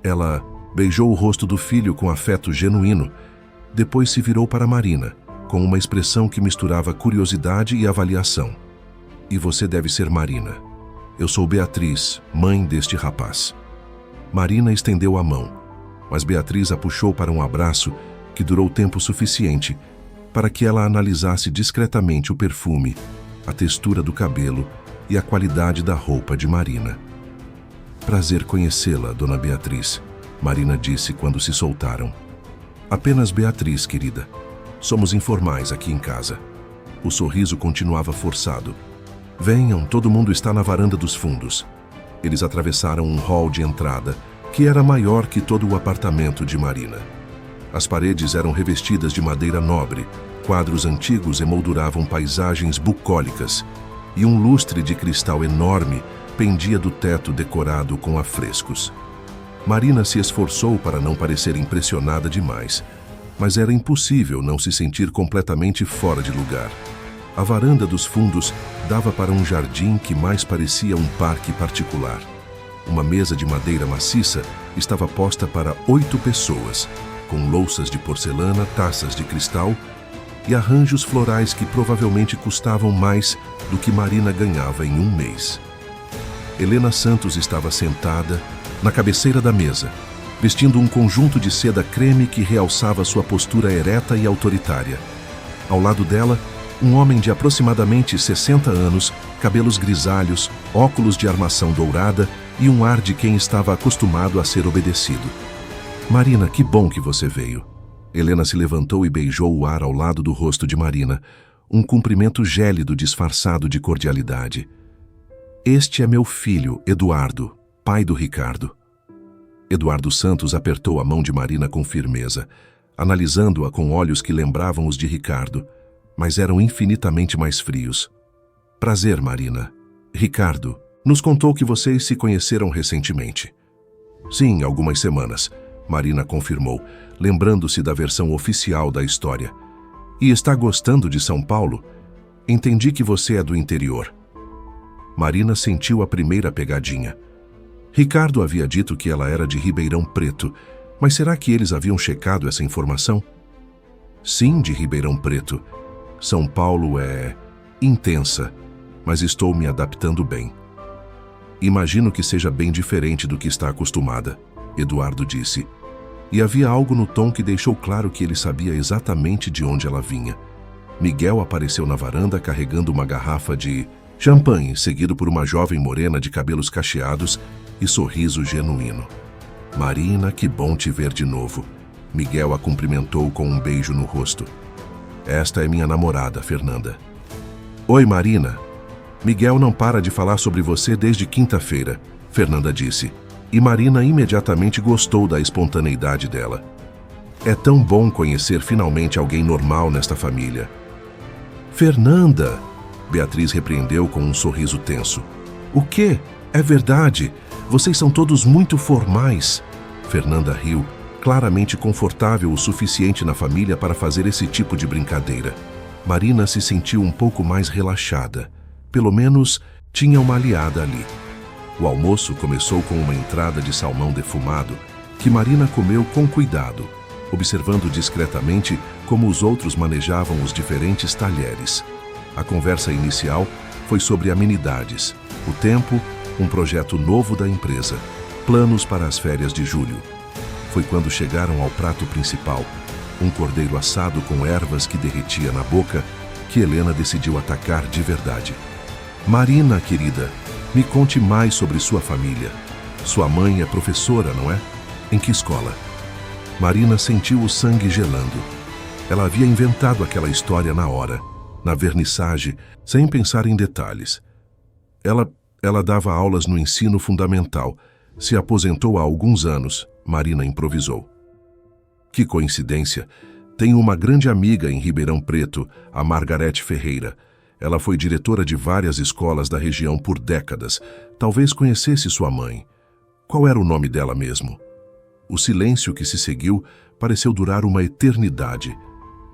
Ela beijou o rosto do filho com afeto genuíno, depois se virou para Marina, com uma expressão que misturava curiosidade e avaliação. E você deve ser Marina. Eu sou Beatriz, mãe deste rapaz. Marina estendeu a mão, mas Beatriz a puxou para um abraço que durou tempo suficiente para que ela analisasse discretamente o perfume, a textura do cabelo e a qualidade da roupa de Marina. Prazer conhecê-la, dona Beatriz, Marina disse quando se soltaram. Apenas Beatriz, querida. Somos informais aqui em casa. O sorriso continuava forçado. Venham, todo mundo está na varanda dos fundos. Eles atravessaram um hall de entrada, que era maior que todo o apartamento de Marina. As paredes eram revestidas de madeira nobre, quadros antigos emolduravam paisagens bucólicas, e um lustre de cristal enorme pendia do teto decorado com afrescos. Marina se esforçou para não parecer impressionada demais, mas era impossível não se sentir completamente fora de lugar. A varanda dos fundos dava para um jardim que mais parecia um parque particular. Uma mesa de madeira maciça estava posta para 8 pessoas, com louças de porcelana, taças de cristal e arranjos florais que provavelmente custavam mais do que Marina ganhava em um mês. Helena Santos estava sentada na cabeceira da mesa, vestindo um conjunto de seda creme que realçava sua postura ereta e autoritária. Ao lado dela, um homem de aproximadamente 60 anos, cabelos grisalhos, óculos de armação dourada e um ar de quem estava acostumado a ser obedecido. Marina, que bom que você veio. Helena se levantou e beijou o ar ao lado do rosto de Marina, um cumprimento gélido disfarçado de cordialidade. Este é meu filho, Eduardo, pai do Ricardo. Eduardo Santos apertou a mão de Marina com firmeza, analisando-a com olhos que lembravam os de Ricardo, mas eram infinitamente mais frios. Prazer, Marina. Ricardo nos contou que vocês se conheceram recentemente. Sim, algumas semanas, Marina confirmou, lembrando-se da versão oficial da história. E está gostando de São Paulo? Entendi que você é do interior. Marina sentiu a primeira pegadinha. Ricardo havia dito que ela era de Ribeirão Preto, mas será que eles haviam checado essa informação? Sim, de Ribeirão Preto. São Paulo é intensa, mas estou me adaptando bem. Imagino que seja bem diferente do que está acostumada, Eduardo disse. E havia algo no tom que deixou claro que ele sabia exatamente de onde ela vinha. Miguel apareceu na varanda carregando uma garrafa de champanhe, seguido por uma jovem morena de cabelos cacheados e sorriso genuíno. Marina, que bom te ver de novo. Miguel a cumprimentou com um beijo no rosto. Esta é minha namorada, Fernanda. Oi, Marina. Miguel não para de falar sobre você desde quinta-feira, Fernanda disse. E Marina imediatamente gostou da espontaneidade dela. É tão bom conhecer finalmente alguém normal nesta família. Fernanda! Beatriz repreendeu com um sorriso tenso. O quê? É verdade. Vocês são todos muito formais. Fernanda riu, claramente confortável o suficiente na família para fazer esse tipo de brincadeira. Marina se sentiu um pouco mais relaxada. Pelo menos tinha uma aliada ali. O almoço começou com uma entrada de salmão defumado, que Marina comeu com cuidado, observando discretamente como os outros manejavam os diferentes talheres. A conversa inicial foi sobre amenidades, o tempo, um projeto novo da empresa, planos para as férias de julho. Foi quando chegaram ao prato principal, um cordeiro assado com ervas que derretia na boca, que Helena decidiu atacar de verdade. Marina, querida, me conte mais sobre sua família. Sua mãe é professora, não é? Em que escola? Marina sentiu o sangue gelando. Ela havia inventado aquela história na hora, na vernissage, sem pensar em detalhes. Ela dava aulas no ensino fundamental. Se aposentou há alguns anos, Marina improvisou. Que coincidência! Tenho uma grande amiga em Ribeirão Preto, a Margarete Ferreira. Ela foi diretora de várias escolas da região por décadas. Talvez conhecesse sua mãe. Qual era o nome dela mesmo? O silêncio que se seguiu pareceu durar uma eternidade.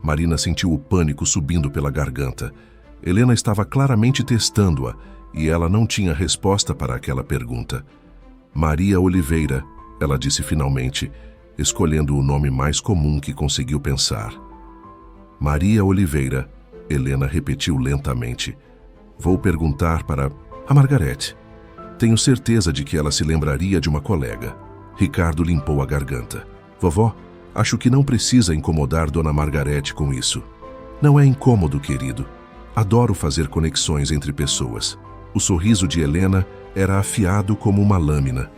Marina sentiu o pânico subindo pela garganta. Helena estava claramente testando-a e ela não tinha resposta para aquela pergunta. Maria Oliveira, ela disse finalmente, escolhendo o nome mais comum que conseguiu pensar. Maria Oliveira, Helena repetiu lentamente. Vou perguntar para a Margarete. Tenho certeza de que ela se lembraria de uma colega. Ricardo limpou a garganta. Vovó, acho que não precisa incomodar Dona Margarete com isso. Não é incômodo, querido. Adoro fazer conexões entre pessoas. O sorriso de Helena era afiado como uma lâmina.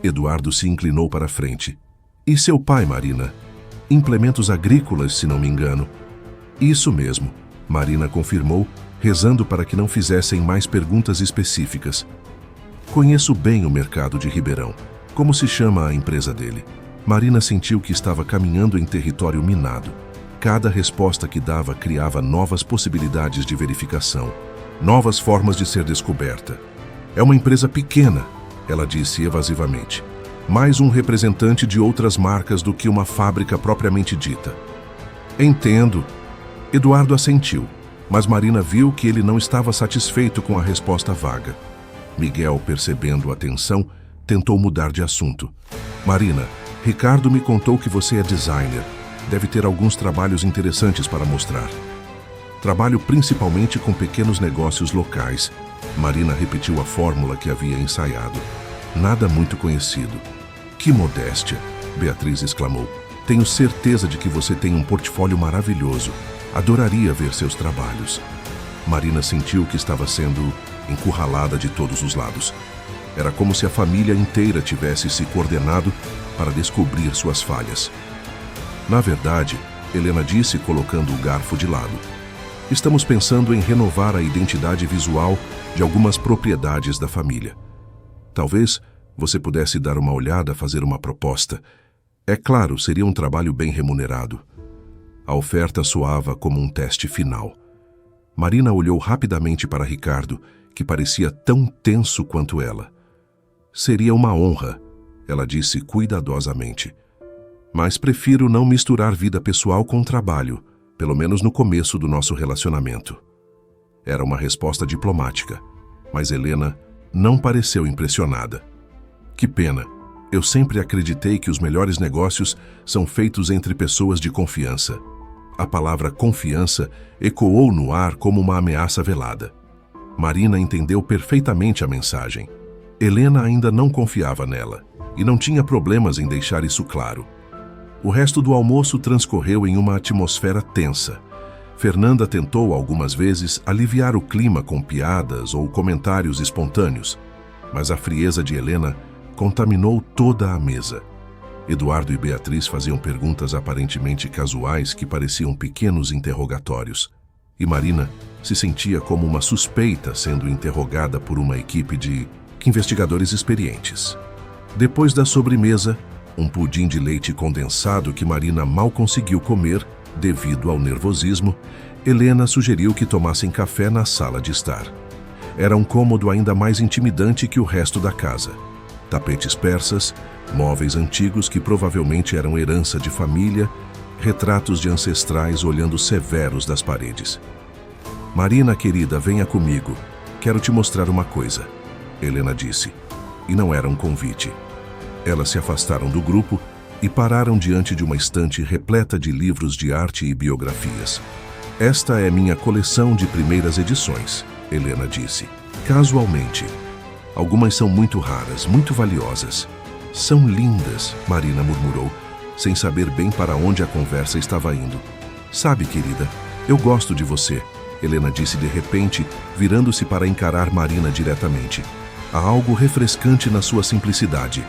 Eduardo se inclinou para a frente. E seu pai, Marina? Implementos agrícolas, se não me engano. Isso mesmo, Marina confirmou, rezando para que não fizessem mais perguntas específicas. Conheço bem o mercado de Ribeirão. Como se chama a empresa dele? Marina sentiu que estava caminhando em território minado. Cada resposta que dava criava novas possibilidades de verificação, novas formas de ser descoberta. É uma empresa pequena, ela disse evasivamente. Mais um representante de outras marcas do que uma fábrica propriamente dita. Entendo. Eduardo assentiu, mas Marina viu que ele não estava satisfeito com a resposta vaga. Miguel, percebendo a tensão, tentou mudar de assunto. Marina, Ricardo me contou que você é designer. Deve ter alguns trabalhos interessantes para mostrar. Trabalho principalmente com pequenos negócios locais. Marina repetiu a fórmula que havia ensaiado. Nada muito conhecido. Que modéstia, Beatriz exclamou. Tenho certeza de que você tem um portfólio maravilhoso. Adoraria ver seus trabalhos. Marina sentiu que estava sendo encurralada de todos os lados. Era como se a família inteira tivesse se coordenado para descobrir suas falhas. Na verdade, Helena disse, colocando o garfo de lado, estamos pensando em renovar a identidade visual de algumas propriedades da família. Talvez você pudesse dar uma olhada, fazer uma proposta. É claro, seria um trabalho bem remunerado. A oferta soava como um teste final. Marina olhou rapidamente para Ricardo, que parecia tão tenso quanto ela. Seria uma honra, ela disse cuidadosamente. Mas prefiro não misturar vida pessoal com trabalho, pelo menos no começo do nosso relacionamento. Era uma resposta diplomática, mas Helena não pareceu impressionada. Que pena, eu sempre acreditei que os melhores negócios são feitos entre pessoas de confiança. A palavra confiança ecoou no ar como uma ameaça velada. Marina entendeu perfeitamente a mensagem. Helena ainda não confiava nela, e não tinha problemas em deixar isso claro. O resto do almoço transcorreu em uma atmosfera tensa. Fernanda tentou algumas vezes aliviar o clima com piadas ou comentários espontâneos, mas a frieza de Helena contaminou toda a mesa. Eduardo e Beatriz faziam perguntas aparentemente casuais que pareciam pequenos interrogatórios, e Marina se sentia como uma suspeita sendo interrogada por uma equipe de investigadores experientes. Depois da sobremesa, um pudim de leite condensado que Marina mal conseguiu comer devido ao nervosismo, Helena sugeriu que tomassem café na sala de estar. Era um cômodo ainda mais intimidante que o resto da casa. Tapetes persas, móveis antigos que provavelmente eram herança de família, retratos de ancestrais olhando severos das paredes. Marina, querida, venha comigo. Quero te mostrar uma coisa, Helena disse. E não era um convite. Elas se afastaram do grupo e pararam diante de uma estante repleta de livros de arte e biografias. Esta é minha coleção de primeiras edições, Helena disse, casualmente. Algumas são muito raras, muito valiosas. São lindas, Marina murmurou, sem saber bem para onde a conversa estava indo. Sabe, querida, eu gosto de você, Helena disse de repente, virando-se para encarar Marina diretamente. Há algo refrescante na sua simplicidade.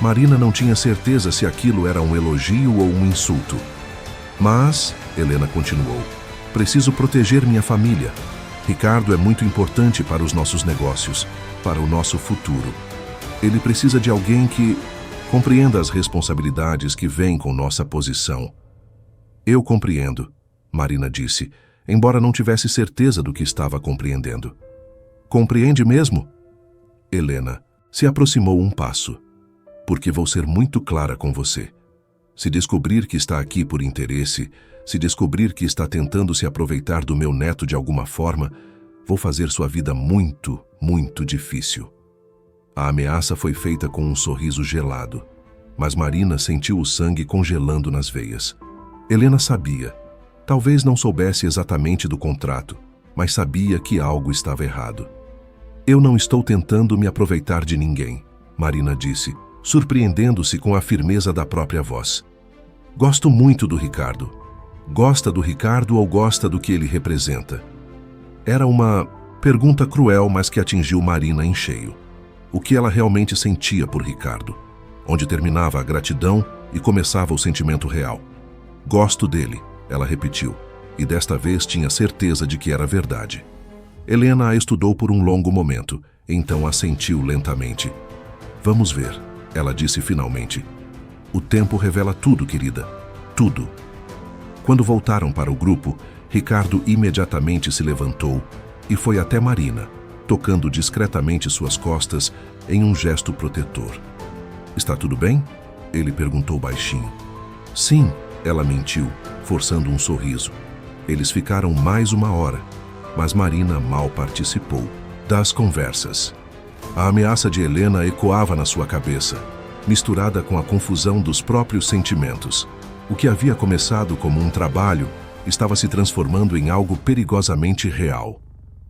Marina não tinha certeza se aquilo era um elogio ou um insulto. Mas, Helena continuou, preciso proteger minha família. Ricardo é muito importante para os nossos negócios, para o nosso futuro. Ele precisa de alguém que compreenda as responsabilidades que vêm com nossa posição. Eu compreendo, Marina disse, embora não tivesse certeza do que estava compreendendo. Compreende mesmo? Helena se aproximou um passo. Porque vou ser muito clara com você. Se descobrir que está aqui por interesse, se descobrir que está tentando se aproveitar do meu neto de alguma forma, vou fazer sua vida muito, muito difícil. A ameaça foi feita com um sorriso gelado, mas Marina sentiu o sangue congelando nas veias. Helena sabia. Talvez não soubesse exatamente do contrato, mas sabia que algo estava errado. Eu não estou tentando me aproveitar de ninguém, Marina disse, surpreendendo-se com a firmeza da própria voz. Gosto muito do Ricardo. Gosta do Ricardo ou gosta do que ele representa? Era uma pergunta cruel, mas que atingiu Marina em cheio. O que ela realmente sentia por Ricardo? Onde terminava a gratidão e começava o sentimento real? Gosto dele, ela repetiu, e desta vez tinha certeza de que era verdade. Helena a estudou por um longo momento, então assentiu lentamente. Vamos ver, ela disse finalmente. O tempo revela tudo, querida. Tudo. Quando voltaram para o grupo, Ricardo imediatamente se levantou e foi até Marina, tocando discretamente suas costas em um gesto protetor. Está tudo bem? Ele perguntou baixinho. Sim, ela mentiu, forçando um sorriso. Eles ficaram mais uma hora, mas Marina mal participou das conversas. A ameaça de Helena ecoava na sua cabeça, misturada com a confusão dos próprios sentimentos. O que havia começado como um trabalho estava se transformando em algo perigosamente real.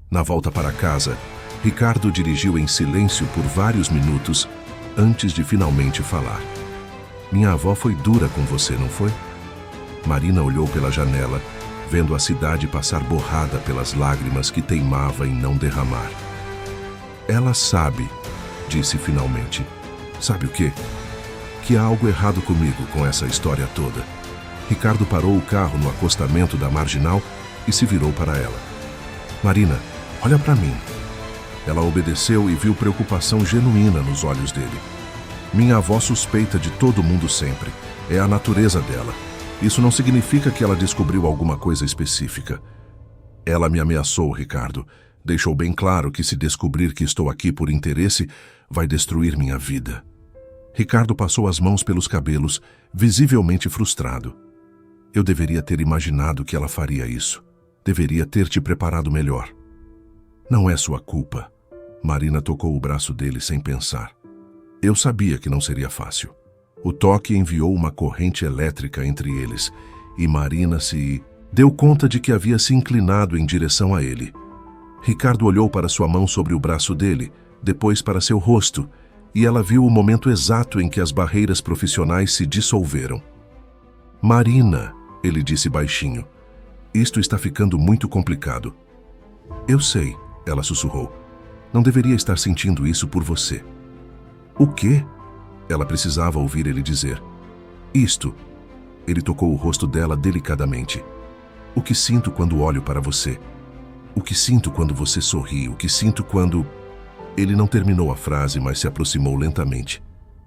Na volta para casa, Ricardo dirigiu em silêncio por vários minutos antes de finalmente falar. Minha avó foi dura com você, não foi? Marina olhou pela janela, vendo a cidade passar borrada pelas lágrimas que teimava em não derramar. Ela sabe, disse finalmente. Sabe o quê? Que há algo errado comigo com essa história toda. Ricardo parou o carro no acostamento da marginal e se virou para ela. Marina, olha para mim. Ela obedeceu e viu preocupação genuína nos olhos dele. Minha avó suspeita de todo mundo sempre. É a natureza dela. Isso não significa que ela descobriu alguma coisa específica. Ela me ameaçou, Ricardo. Deixou bem claro que se descobrir que estou aqui por interesse, vai destruir minha vida. Ricardo passou as mãos pelos cabelos, visivelmente frustrado. Eu deveria ter imaginado que ela faria isso. Deveria ter te preparado melhor. Não é sua culpa. Marina tocou o braço dele sem pensar. Eu sabia que não seria fácil. O toque enviou uma corrente elétrica entre eles, e Marina se deu conta de que havia se inclinado em direção a ele. Ricardo olhou para sua mão sobre o braço dele, depois para seu rosto, e ela viu o momento exato em que as barreiras profissionais se dissolveram. Marina, ele disse baixinho, isto está ficando muito complicado. Eu sei, ela sussurrou. Não deveria estar sentindo isso por você. O quê? Ela precisava ouvir ele dizer. Isto. Ele tocou o rosto dela delicadamente. O que sinto quando olho para você? O que sinto quando você sorri? O que sinto quando... Ele não terminou a frase, mas se aproximou lentamente.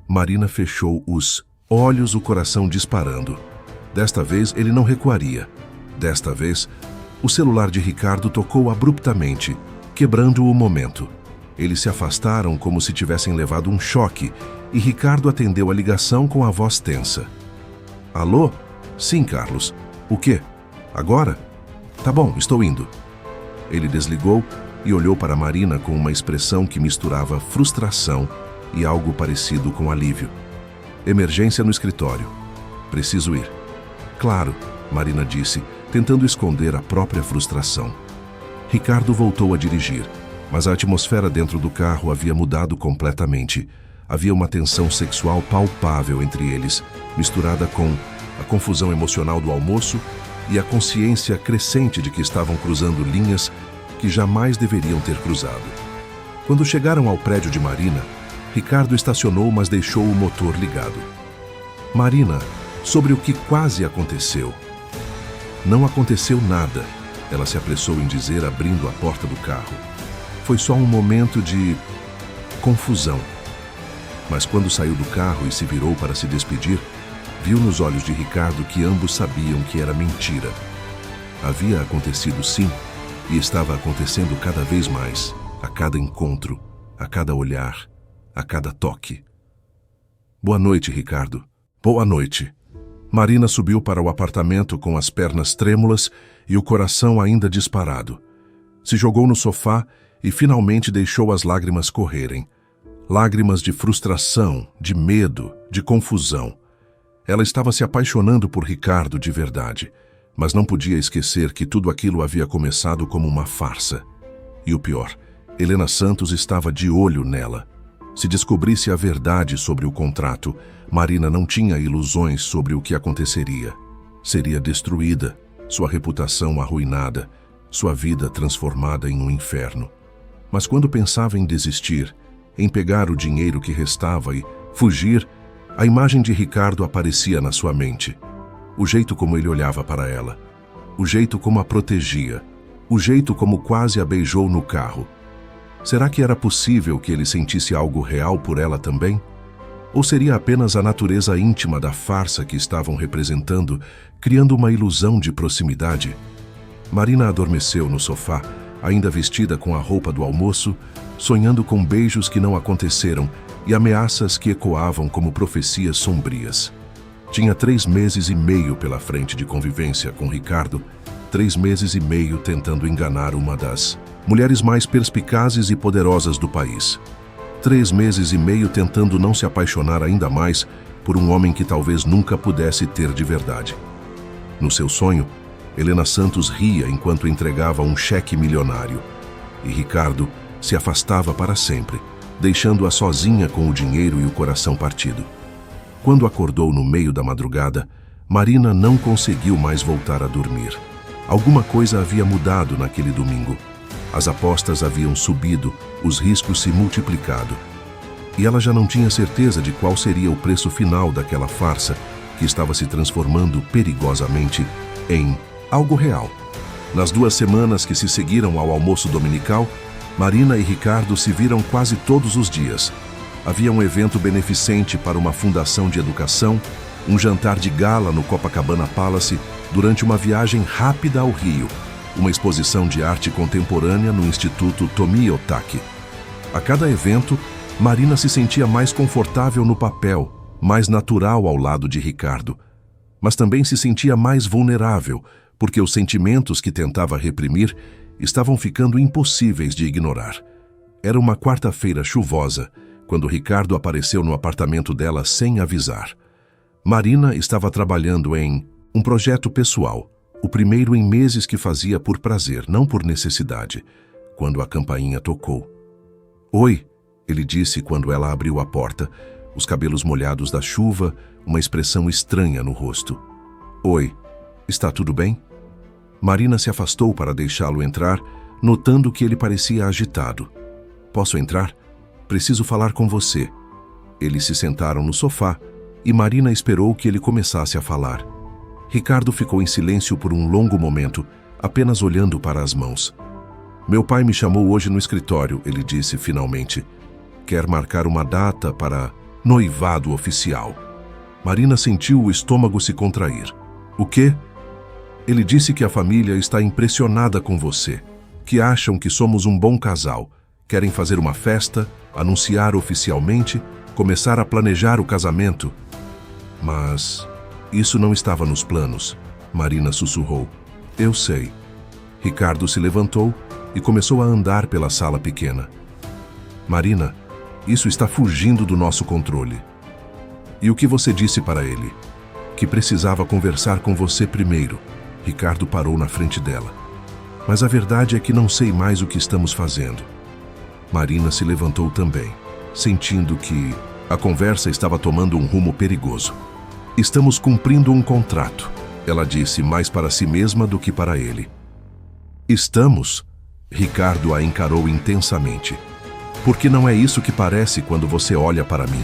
Marina fechou os olhos, o coração disparando. Desta vez, ele não recuaria. Desta vez, o celular de Ricardo tocou abruptamente, quebrando o momento. Eles se afastaram como se tivessem levado um choque, e Ricardo atendeu a ligação com a voz tensa. Alô? Sim, Carlos. O quê? Agora? Tá bom, estou indo. Ele desligou e olhou para Marina com uma expressão que misturava frustração e algo parecido com alívio. Emergência no escritório. Preciso ir. Claro, Marina disse, tentando esconder a própria frustração. Ricardo voltou a dirigir, mas a atmosfera dentro do carro havia mudado completamente. Havia uma tensão sexual palpável entre eles, misturada com a confusão emocional do almoço e a consciência crescente de que estavam cruzando linhas que jamais deveriam ter cruzado. Quando chegaram ao prédio de Marina, Ricardo estacionou, mas deixou o motor ligado. Marina, sobre o que quase aconteceu. Não aconteceu nada, ela se apressou em dizer, abrindo a porta do carro. Foi só um momento de confusão. Mas quando saiu do carro e se virou para se despedir, viu nos olhos de Ricardo que ambos sabiam que era mentira. Havia acontecido sim, e estava acontecendo cada vez mais, a cada encontro, a cada olhar, a cada toque. Boa noite, Ricardo. Boa noite. Marina subiu para o apartamento com as pernas trêmulas e o coração ainda disparado. Se jogou no sofá e finalmente deixou as lágrimas correrem. Lágrimas de frustração, de medo, de confusão. Ela estava se apaixonando por Ricardo de verdade, mas não podia esquecer que tudo aquilo havia começado como uma farsa. E o pior, Helena Santos estava de olho nela. Se descobrisse a verdade sobre o contrato, Marina não tinha ilusões sobre o que aconteceria. Seria destruída, sua reputação arruinada, sua vida transformada em um inferno. Mas quando pensava em desistir, em pegar o dinheiro que restava e fugir, a imagem de Ricardo aparecia na sua mente. O jeito como ele olhava para ela. O jeito como a protegia. O jeito como quase a beijou no carro. Será que era possível que ele sentisse algo real por ela também? Ou seria apenas a natureza íntima da farsa que estavam representando, criando uma ilusão de proximidade? Marina adormeceu no sofá, ainda vestida com a roupa do almoço, sonhando com beijos que não aconteceram e ameaças que ecoavam como profecias sombrias. Tinha 3 meses e meio pela frente de convivência com Ricardo, 3 meses e meio tentando enganar uma das mulheres mais perspicazes e poderosas do país. 3 meses e meio tentando não se apaixonar ainda mais por um homem que talvez nunca pudesse ter de verdade. No seu sonho, Helena Santos ria enquanto entregava um cheque milionário. E Ricardo se afastava para sempre, deixando-a sozinha com o dinheiro e o coração partido. Quando acordou no meio da madrugada, Marina não conseguiu mais voltar a dormir. Alguma coisa havia mudado naquele domingo. As apostas haviam subido, os riscos se multiplicado. E ela já não tinha certeza de qual seria o preço final daquela farsa que estava se transformando perigosamente em algo real. Nas 2 semanas que se seguiram ao almoço dominical, Marina e Ricardo se viram quase todos os dias. Havia um evento beneficente para uma fundação de educação, um jantar de gala no Copacabana Palace durante uma viagem rápida ao Rio, uma exposição de arte contemporânea no Instituto Tomi Otaki. A cada evento, Marina se sentia mais confortável no papel, mais natural ao lado de Ricardo, mas também se sentia mais vulnerável, porque os sentimentos que tentava reprimir estavam ficando impossíveis de ignorar. Era uma quarta-feira chuvosa, quando Ricardo apareceu no apartamento dela sem avisar. Marina estava trabalhando em um projeto pessoal, o primeiro em meses que fazia por prazer, não por necessidade, quando a campainha tocou. "Oi", ele disse quando ela abriu a porta, os cabelos molhados da chuva, uma expressão estranha no rosto. "Oi, está tudo bem?" Marina se afastou para deixá-lo entrar, notando que ele parecia agitado. "Posso entrar? Preciso falar com você." Eles se sentaram no sofá e Marina esperou que ele começasse a falar. Ricardo ficou em silêncio por um longo momento, apenas olhando para as mãos. "Meu pai me chamou hoje no escritório", ele disse finalmente. "Quer marcar uma data para noivado oficial." Marina sentiu o estômago se contrair. "O quê?" "Ele disse que a família está impressionada com você, que acham que somos um bom casal, querem fazer uma festa, anunciar oficialmente, começar a planejar o casamento." "Mas isso não estava nos planos", Marina sussurrou. "Eu sei." Ricardo se levantou e começou a andar pela sala pequena. "Marina, isso está fugindo do nosso controle." "E o que você disse para ele?" "Que precisava conversar com você primeiro." Ricardo parou na frente dela. "Mas a verdade é que não sei mais o que estamos fazendo." Marina se levantou também, sentindo que a conversa estava tomando um rumo perigoso. "Estamos cumprindo um contrato", ela disse mais para si mesma do que para ele. "Estamos?" Ricardo a encarou intensamente. "Porque não é isso que parece quando você olha para mim.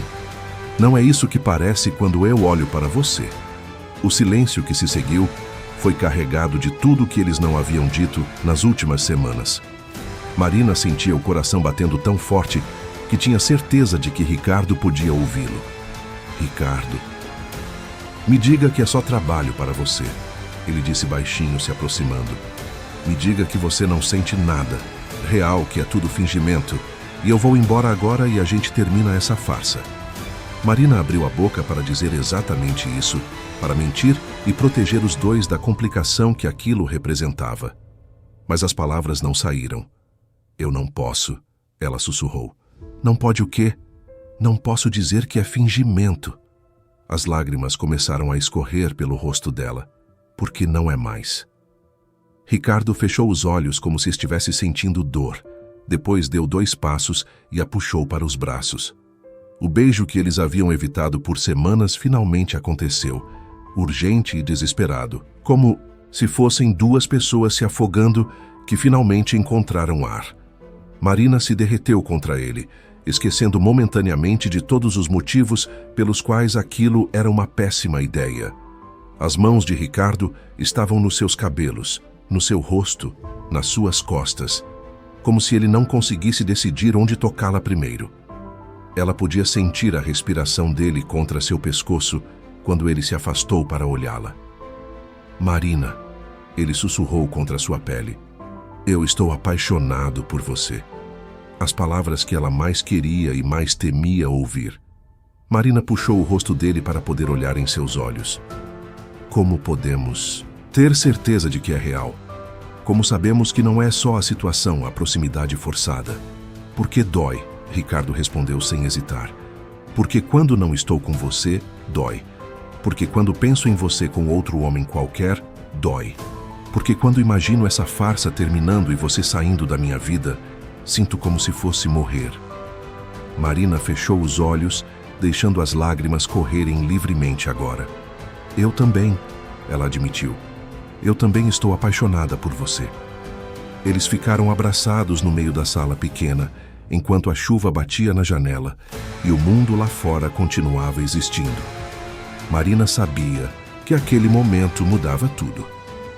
Não é isso que parece quando eu olho para você." O silêncio que se seguiu foi carregado de tudo que eles não haviam dito nas últimas semanas. Marina sentia o coração batendo tão forte que tinha certeza de que Ricardo podia ouvi-lo. "Ricardo, me diga que é só trabalho para você", ele disse baixinho, se aproximando. "Me diga que você não sente nada, real, que é tudo fingimento, e eu vou embora agora e a gente termina essa farsa." Marina abriu a boca para dizer exatamente isso, para mentir e proteger os dois da complicação que aquilo representava. Mas as palavras não saíram. "Eu não posso", ela sussurrou. "Não pode o quê?" "Não posso dizer que é fingimento." As lágrimas começaram a escorrer pelo rosto dela, porque não é mais. Ricardo fechou os olhos como se estivesse sentindo dor. Depois deu 2 passos e a puxou para os braços. O beijo que eles haviam evitado por semanas finalmente aconteceu, urgente e desesperado, como se fossem 2 pessoas se afogando que finalmente encontraram ar. Marina se derreteu contra ele, esquecendo momentaneamente de todos os motivos pelos quais aquilo era uma péssima ideia. As mãos de Ricardo estavam nos seus cabelos, no seu rosto, nas suas costas, como se ele não conseguisse decidir onde tocá-la primeiro. Ela podia sentir a respiração dele contra seu pescoço quando ele se afastou para olhá-la. Marina, ele sussurrou contra sua pele. Eu estou apaixonado por você. As palavras que ela mais queria e mais temia ouvir. Marina puxou o rosto dele para poder olhar em seus olhos. Como podemos ter certeza de que é real? Como sabemos que não é só a situação, a proximidade forçada? Porque dói, Ricardo respondeu sem hesitar. Porque quando não estou com você, dói. Porque quando penso em você com outro homem qualquer, dói. Porque quando imagino essa farsa terminando e você saindo da minha vida, sinto como se fosse morrer. Marina fechou os olhos, deixando as lágrimas correrem livremente agora. Eu também, ela admitiu. Eu também estou apaixonada por você. Eles ficaram abraçados no meio da sala pequena, enquanto a chuva batia na janela e o mundo lá fora continuava existindo. Marina sabia que aquele momento mudava tudo.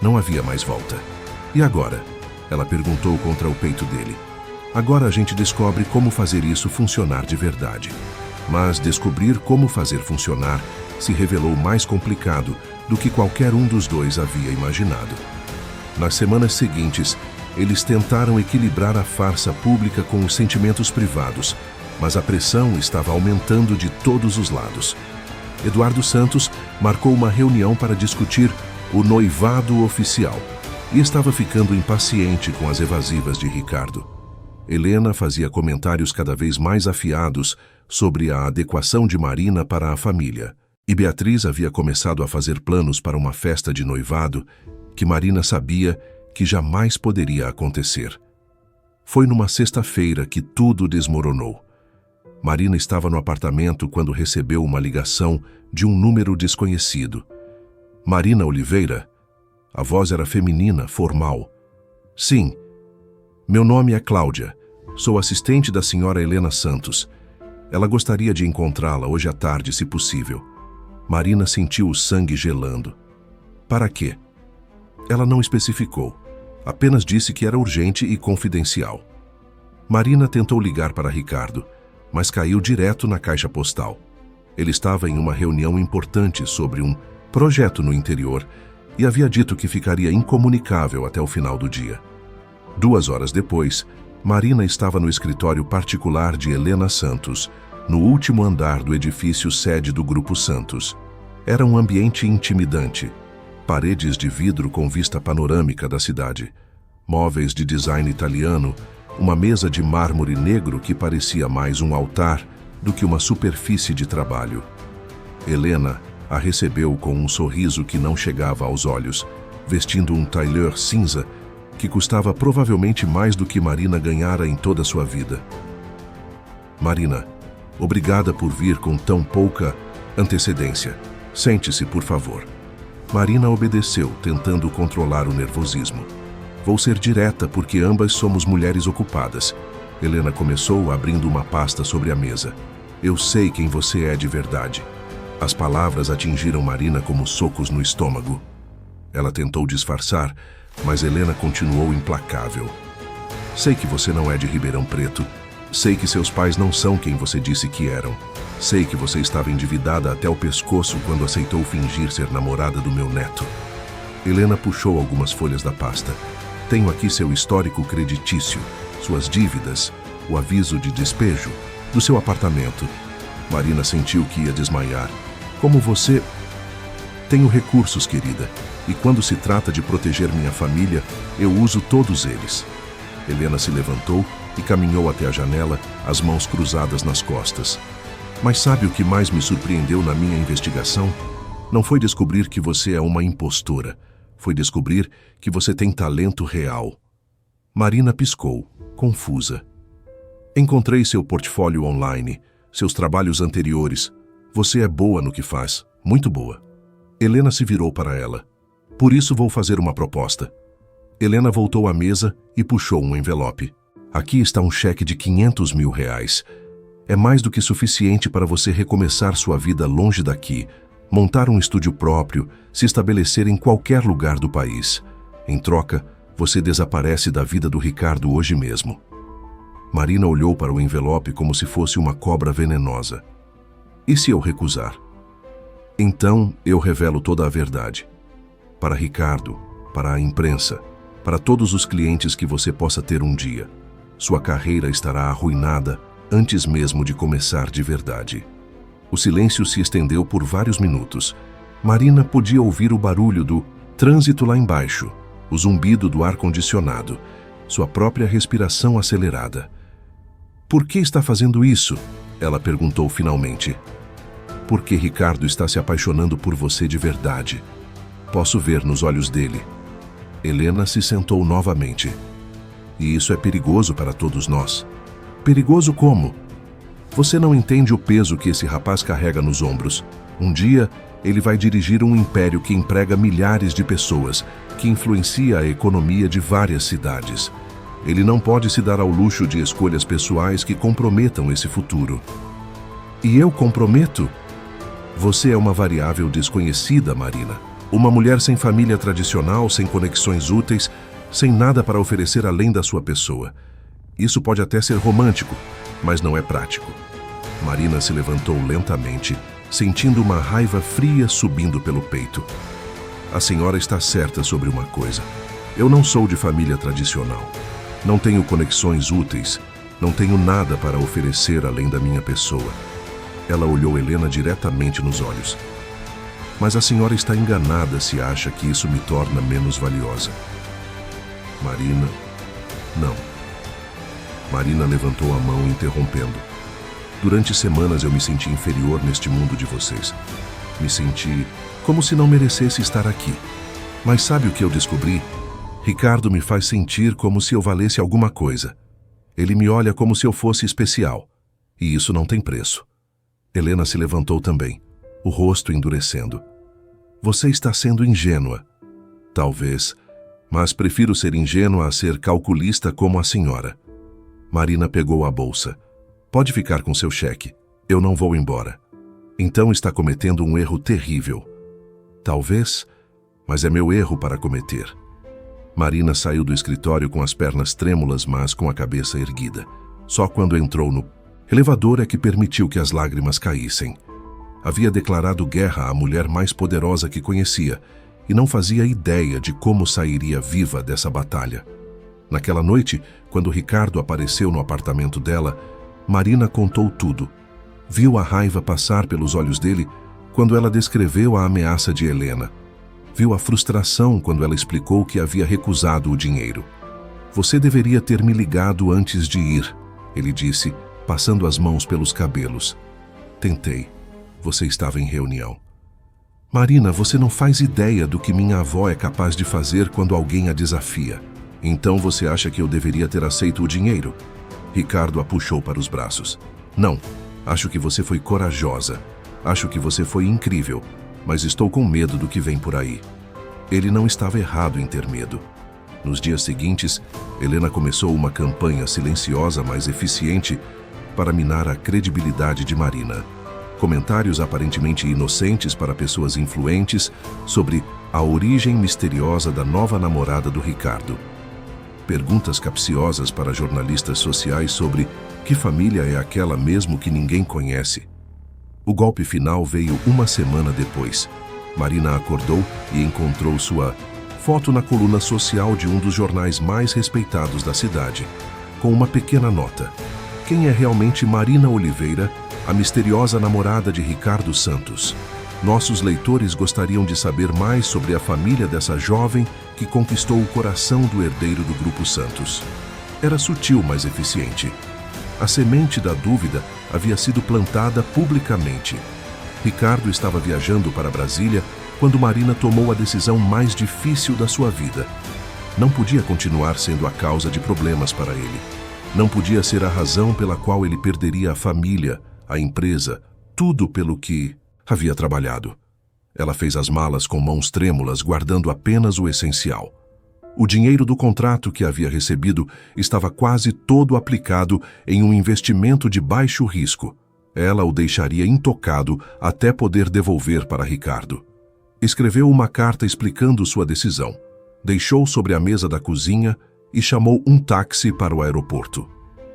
Não havia mais volta. E agora? Ela perguntou contra o peito dele. Agora a gente descobre como fazer isso funcionar de verdade. Mas descobrir como fazer funcionar se revelou mais complicado do que qualquer um dos dois havia imaginado. Nas semanas seguintes, eles tentaram equilibrar a farsa pública com os sentimentos privados, mas a pressão estava aumentando de todos os lados. Eduardo Santos marcou uma reunião para discutir o noivado oficial e estava ficando impaciente com as evasivas de Ricardo. Helena fazia comentários cada vez mais afiados sobre a adequação de Marina para a família. E Beatriz havia começado a fazer planos para uma festa de noivado que Marina sabia que jamais poderia acontecer. Foi numa sexta-feira que tudo desmoronou. Marina estava no apartamento quando recebeu uma ligação de um número desconhecido. Marina Oliveira? A voz era feminina, formal. Sim. Meu nome é Cláudia. Sou assistente da senhora Helena Santos. Ela gostaria de encontrá-la hoje à tarde, se possível. Marina sentiu o sangue gelando. Para quê? Ela não especificou. Apenas disse que era urgente e confidencial. Marina tentou ligar para Ricardo, mas caiu direto na caixa postal. Ele estava em uma reunião importante sobre um projeto no interior e havia dito que ficaria incomunicável até o final do dia. 2 horas depois, Marina estava no escritório particular de Helena Santos, no último andar do edifício sede do Grupo Santos. Era um ambiente intimidante. Paredes de vidro com vista panorâmica da cidade. Móveis de design italiano, uma mesa de mármore negro que parecia mais um altar do que uma superfície de trabalho. Helena a recebeu com um sorriso que não chegava aos olhos, vestindo um tailleur cinza que custava provavelmente mais do que Marina ganhara em toda sua vida. Marina, obrigada por vir com tão pouca antecedência. Sente-se, por favor. Marina obedeceu, tentando controlar o nervosismo. Vou ser direta porque ambas somos mulheres ocupadas. Helena começou abrindo uma pasta sobre a mesa. Eu sei quem você é de verdade. As palavras atingiram Marina como socos no estômago. Ela tentou disfarçar, mas Helena continuou implacável. Sei que você não é de Ribeirão Preto. Sei que seus pais não são quem você disse que eram. Sei que você estava endividada até o pescoço quando aceitou fingir ser namorada do meu neto. Helena puxou algumas folhas da pasta. Tenho aqui seu histórico creditício, suas dívidas, o aviso de despejo, do seu apartamento. Marina sentiu que ia desmaiar. Como você... Tenho recursos, querida, e quando se trata de proteger minha família, eu uso todos eles. Helena se levantou e caminhou até a janela, as mãos cruzadas nas costas. Mas sabe o que mais me surpreendeu na minha investigação? Não foi descobrir que você é uma impostora. Foi descobrir que você tem talento real. Marina piscou, confusa. Encontrei seu portfólio online, seus trabalhos anteriores. Você é boa no que faz, muito boa. Helena se virou para ela. Por isso vou fazer uma proposta. Helena voltou à mesa e puxou um envelope. Aqui está um cheque de R$500 mil. É mais do que suficiente para você recomeçar sua vida longe daqui, montar um estúdio próprio, se estabelecer em qualquer lugar do país. Em troca, você desaparece da vida do Ricardo hoje mesmo. Marina olhou para o envelope como se fosse uma cobra venenosa. E se eu recusar? Então eu revelo toda a verdade. Para Ricardo, para a imprensa, para todos os clientes que você possa ter um dia. Sua carreira estará arruinada antes mesmo de começar de verdade. O silêncio se estendeu por vários minutos. Marina podia ouvir o barulho do trânsito lá embaixo, o zumbido do ar-condicionado, sua própria respiração acelerada. Por que está fazendo isso? Ela perguntou finalmente. Porque Ricardo está se apaixonando por você de verdade. Posso ver nos olhos dele. Helena se sentou novamente. E isso é perigoso para todos nós. Perigoso como? Você não entende o peso que esse rapaz carrega nos ombros. Um dia, ele vai dirigir um império que emprega milhares de pessoas, que influencia a economia de várias cidades. Ele não pode se dar ao luxo de escolhas pessoais que comprometam esse futuro. E eu comprometo? Você é uma variável desconhecida, Marina. Uma mulher sem família tradicional, sem conexões úteis, sem nada para oferecer além da sua pessoa. Isso pode até ser romântico, mas não é prático. Marina se levantou lentamente, sentindo uma raiva fria subindo pelo peito. A senhora está certa sobre uma coisa. Eu não sou de família tradicional. Não tenho conexões úteis. Não tenho nada para oferecer além da minha pessoa. Ela olhou Helena diretamente nos olhos. Mas a senhora está enganada se acha que isso me torna menos valiosa. Marina, não. Marina levantou a mão, interrompendo. Durante semanas eu me senti inferior neste mundo de vocês. Me senti como se não merecesse estar aqui. Mas sabe o que eu descobri? Ricardo me faz sentir como se eu valesse alguma coisa. Ele me olha como se eu fosse especial. E isso não tem preço. Helena se levantou também, o rosto endurecendo. Você está sendo ingênua. Talvez, mas prefiro ser ingênua a ser calculista como a senhora. Marina pegou a bolsa. Pode ficar com seu cheque. Eu não vou embora. Então está cometendo um erro terrível. Talvez, mas é meu erro para cometer. Marina saiu do escritório com as pernas trêmulas, mas com a cabeça erguida. Só quando entrou no elevador é que permitiu que as lágrimas caíssem. Havia declarado guerra à mulher mais poderosa que conhecia e não fazia ideia de como sairia viva dessa batalha. Naquela noite, quando Ricardo apareceu no apartamento dela, Marina contou tudo. Viu a raiva passar pelos olhos dele quando ela descreveu a ameaça de Helena. Viu a frustração quando ela explicou que havia recusado o dinheiro. Você deveria ter me ligado antes de ir, ele disse, passando as mãos pelos cabelos. Tentei. Você estava em reunião. Marina, você não faz ideia do que minha avó é capaz de fazer quando alguém a desafia. Então você acha que eu deveria ter aceito o dinheiro? Ricardo a puxou para os braços. Não, acho que você foi corajosa. Acho que você foi incrível, mas estou com medo do que vem por aí. Ele não estava errado em ter medo. Nos dias seguintes, Helena começou uma campanha silenciosa, mas eficiente, para minar a credibilidade de Marina. Comentários aparentemente inocentes para pessoas influentes sobre a origem misteriosa da nova namorada do Ricardo. Perguntas capciosas para jornalistas sociais sobre que família é aquela mesmo que ninguém conhece. O golpe final veio uma semana depois. Marina acordou e encontrou sua foto na coluna social de um dos jornais mais respeitados da cidade, com uma pequena nota. Quem é realmente Marina Oliveira, a misteriosa namorada de Ricardo Santos? Nossos leitores gostariam de saber mais sobre a família dessa jovem que conquistou o coração do herdeiro do Grupo Santos. Era sutil, mas eficiente. A semente da dúvida havia sido plantada publicamente. Ricardo estava viajando para Brasília quando Marina tomou a decisão mais difícil da sua vida. Não podia continuar sendo a causa de problemas para ele. Não podia ser a razão pela qual ele perderia a família, a empresa, tudo pelo que havia trabalhado. Ela fez as malas com mãos trêmulas, guardando apenas o essencial. O dinheiro do contrato que havia recebido estava quase todo aplicado em um investimento de baixo risco, Ela o deixaria intocado até poder devolver para Ricardo. Escreveu uma carta explicando sua decisão, deixou sobre a mesa da cozinha e chamou um táxi para o aeroporto.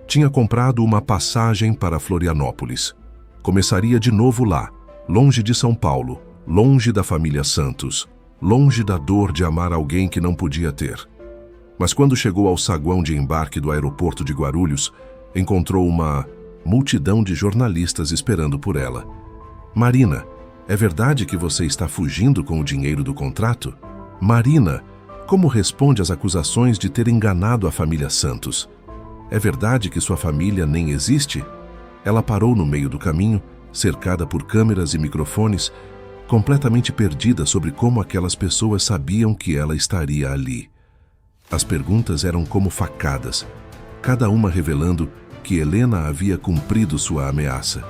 Tinha comprado uma passagem para Florianópolis. Começaria de novo lá, longe de São Paulo, longe da família Santos, longe da dor de amar alguém que não podia ter. Mas quando chegou ao saguão de embarque do aeroporto de Guarulhos, encontrou uma multidão de jornalistas esperando por ela. Marina, é verdade que você está fugindo com o dinheiro do contrato? Marina, como responde às acusações de ter enganado a família Santos? É verdade que sua família nem existe? Ela parou no meio do caminho, cercada por câmeras e microfones, completamente perdida sobre como aquelas pessoas sabiam que ela estaria ali. As perguntas eram como facadas, cada uma revelando que Helena havia cumprido sua ameaça.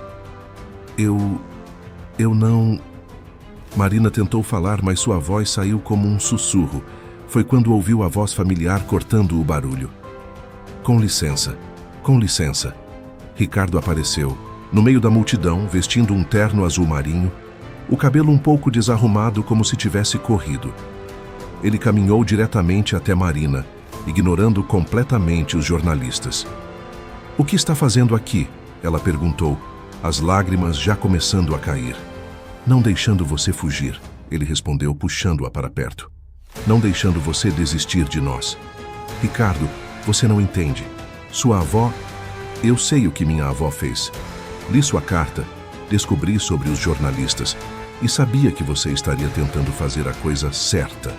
Eu não... Marina tentou falar, mas sua voz saiu como um sussurro. Foi quando ouviu a voz familiar cortando o barulho. Com licença, com licença. Ricardo apareceu, no meio da multidão, vestindo um terno azul marinho, o cabelo um pouco desarrumado como se tivesse corrido. Ele caminhou diretamente até Marina, ignorando completamente os jornalistas. "O que está fazendo aqui?" ela perguntou, as lágrimas já começando a cair. "Não deixando você fugir", ele respondeu, puxando-a para perto. "Não deixando você desistir de nós. Ricardo, você não entende. Sua avó... Eu sei o que minha avó fez. Li sua carta, descobri sobre os jornalistas e sabia que você estaria tentando fazer a coisa certa."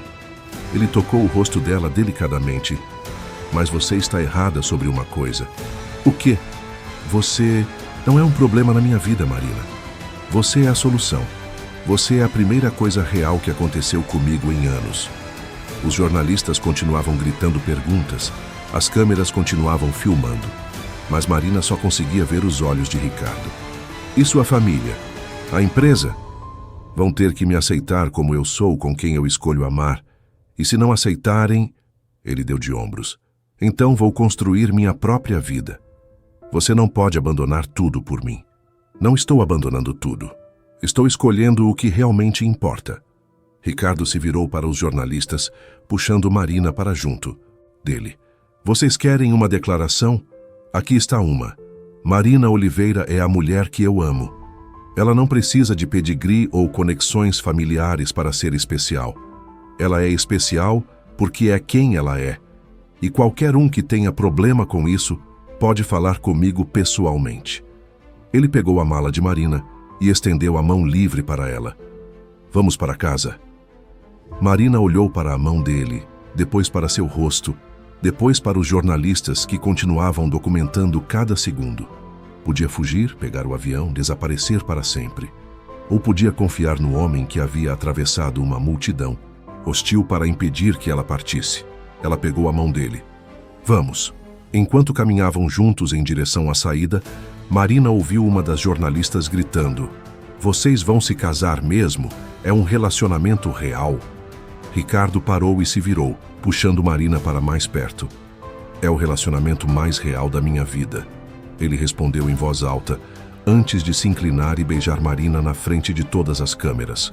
Ele tocou o rosto dela delicadamente. "Mas você está errada sobre uma coisa." "O quê?" "Você não é um problema na minha vida, Marina. Você é a solução. Você é a primeira coisa real que aconteceu comigo em anos." Os jornalistas continuavam gritando perguntas, as câmeras continuavam filmando, mas Marina só conseguia ver os olhos de Ricardo. "E sua família? A empresa? Vão ter que me aceitar como eu sou, com quem eu escolho amar. E se não aceitarem..." Ele deu de ombros. "Então vou construir minha própria vida. Você não pode abandonar tudo por mim." "Não estou abandonando tudo. Estou escolhendo o que realmente importa." Ricardo se virou para os jornalistas, puxando Marina para junto dele. "Vocês querem uma declaração? Aqui está uma. Marina Oliveira é a mulher que eu amo. Ela não precisa de pedigree ou conexões familiares para ser especial. Ela é especial porque é quem ela é. E qualquer um que tenha problema com isso pode falar comigo pessoalmente." Ele pegou a mala de Marina e estendeu a mão livre para ela. "Vamos para casa." Marina olhou para a mão dele, depois para seu rosto, depois para os jornalistas que continuavam documentando cada segundo. Podia fugir, pegar o avião, desaparecer para sempre. Ou podia confiar no homem que havia atravessado uma multidão, hostil para impedir que ela partisse. Ela pegou a mão dele. "Vamos." Enquanto caminhavam juntos em direção à saída, Marina ouviu uma das jornalistas gritando: "Vocês vão se casar mesmo? É um relacionamento real?" Ricardo parou e se virou, puxando Marina para mais perto. "É o relacionamento mais real da minha vida", ele respondeu em voz alta, antes de se inclinar e beijar Marina na frente de todas as câmeras.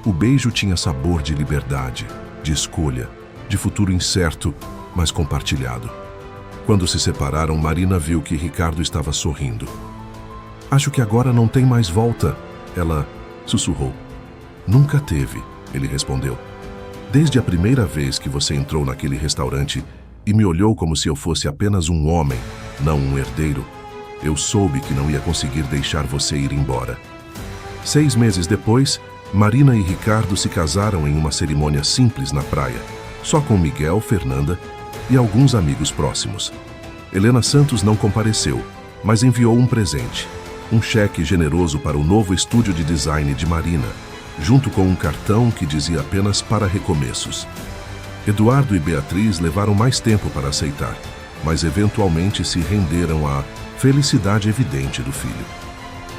O beijo tinha sabor de liberdade, de escolha, de futuro incerto, mas compartilhado. Quando se separaram, Marina viu que Ricardo estava sorrindo. "Acho que agora não tem mais volta", ela sussurrou. "Nunca teve", ele respondeu. "Desde a primeira vez que você entrou naquele restaurante e me olhou como se eu fosse apenas um homem, não um herdeiro, eu soube que não ia conseguir deixar você ir embora." 6 meses depois, Marina e Ricardo se casaram em uma cerimônia simples na praia, só com Miguel, Fernanda e alguns amigos próximos. Helena Santos não compareceu, mas enviou um presente, um cheque generoso para o novo estúdio de design de Marina, junto com um cartão que dizia apenas "para recomeços". Eduardo e Beatriz levaram mais tempo para aceitar, mas eventualmente se renderam à felicidade evidente do filho.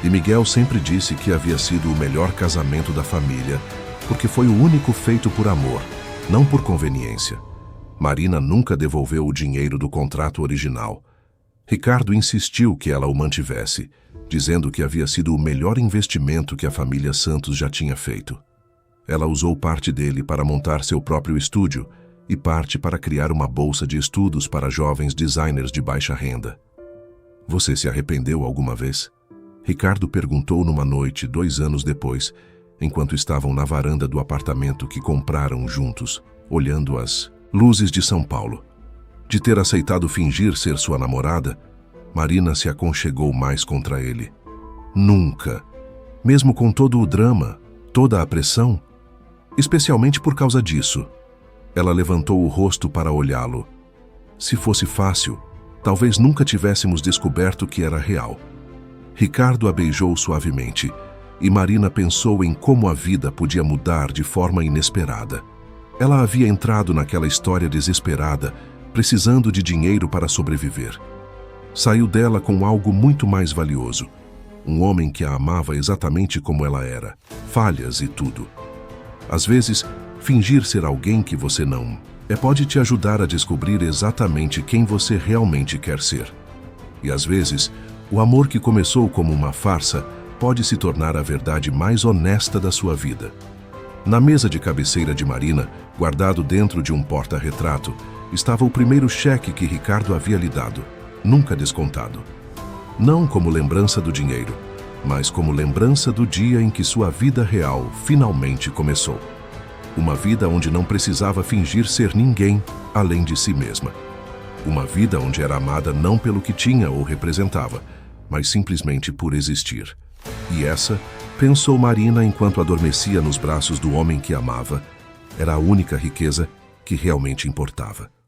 E Miguel sempre disse que havia sido o melhor casamento da família, porque foi o único feito por amor, não por conveniência. Marina nunca devolveu o dinheiro do contrato original. Ricardo insistiu que ela o mantivesse, dizendo que havia sido o melhor investimento que a família Santos já tinha feito. Ela usou parte dele para montar seu próprio estúdio e parte para criar uma bolsa de estudos para jovens designers de baixa renda. Você se arrependeu alguma vez? Ricardo perguntou numa noite 2 anos depois, enquanto estavam na varanda do apartamento que compraram juntos, olhando as luzes de São Paulo. De ter aceitado fingir ser sua namorada, Marina se aconchegou mais contra ele. Nunca. Mesmo com todo o drama, toda a pressão, especialmente por causa disso. Ela levantou o rosto para olhá-lo. Se fosse fácil, talvez nunca tivéssemos descoberto que era real. Ricardo a beijou suavemente, e Marina pensou em como a vida podia mudar de forma inesperada. Ela havia entrado naquela história desesperada, precisando de dinheiro para sobreviver. Saiu dela com algo muito mais valioso. Um homem que a amava exatamente como ela era, falhas e tudo. Às vezes, fingir ser alguém que você não é pode te ajudar a descobrir exatamente quem você realmente quer ser. E às vezes, o amor que começou como uma farsa pode se tornar a verdade mais honesta da sua vida. Na mesa de cabeceira de Marina, guardado dentro de um porta-retrato, estava o primeiro cheque que Ricardo havia lhe dado, nunca descontado. Não como lembrança do dinheiro, mas como lembrança do dia em que sua vida real finalmente começou. Uma vida onde não precisava fingir ser ninguém além de si mesma. Uma vida onde era amada não pelo que tinha ou representava, mas simplesmente por existir. E essa, pensou Marina enquanto adormecia nos braços do homem que amava, era a única riqueza que realmente importava.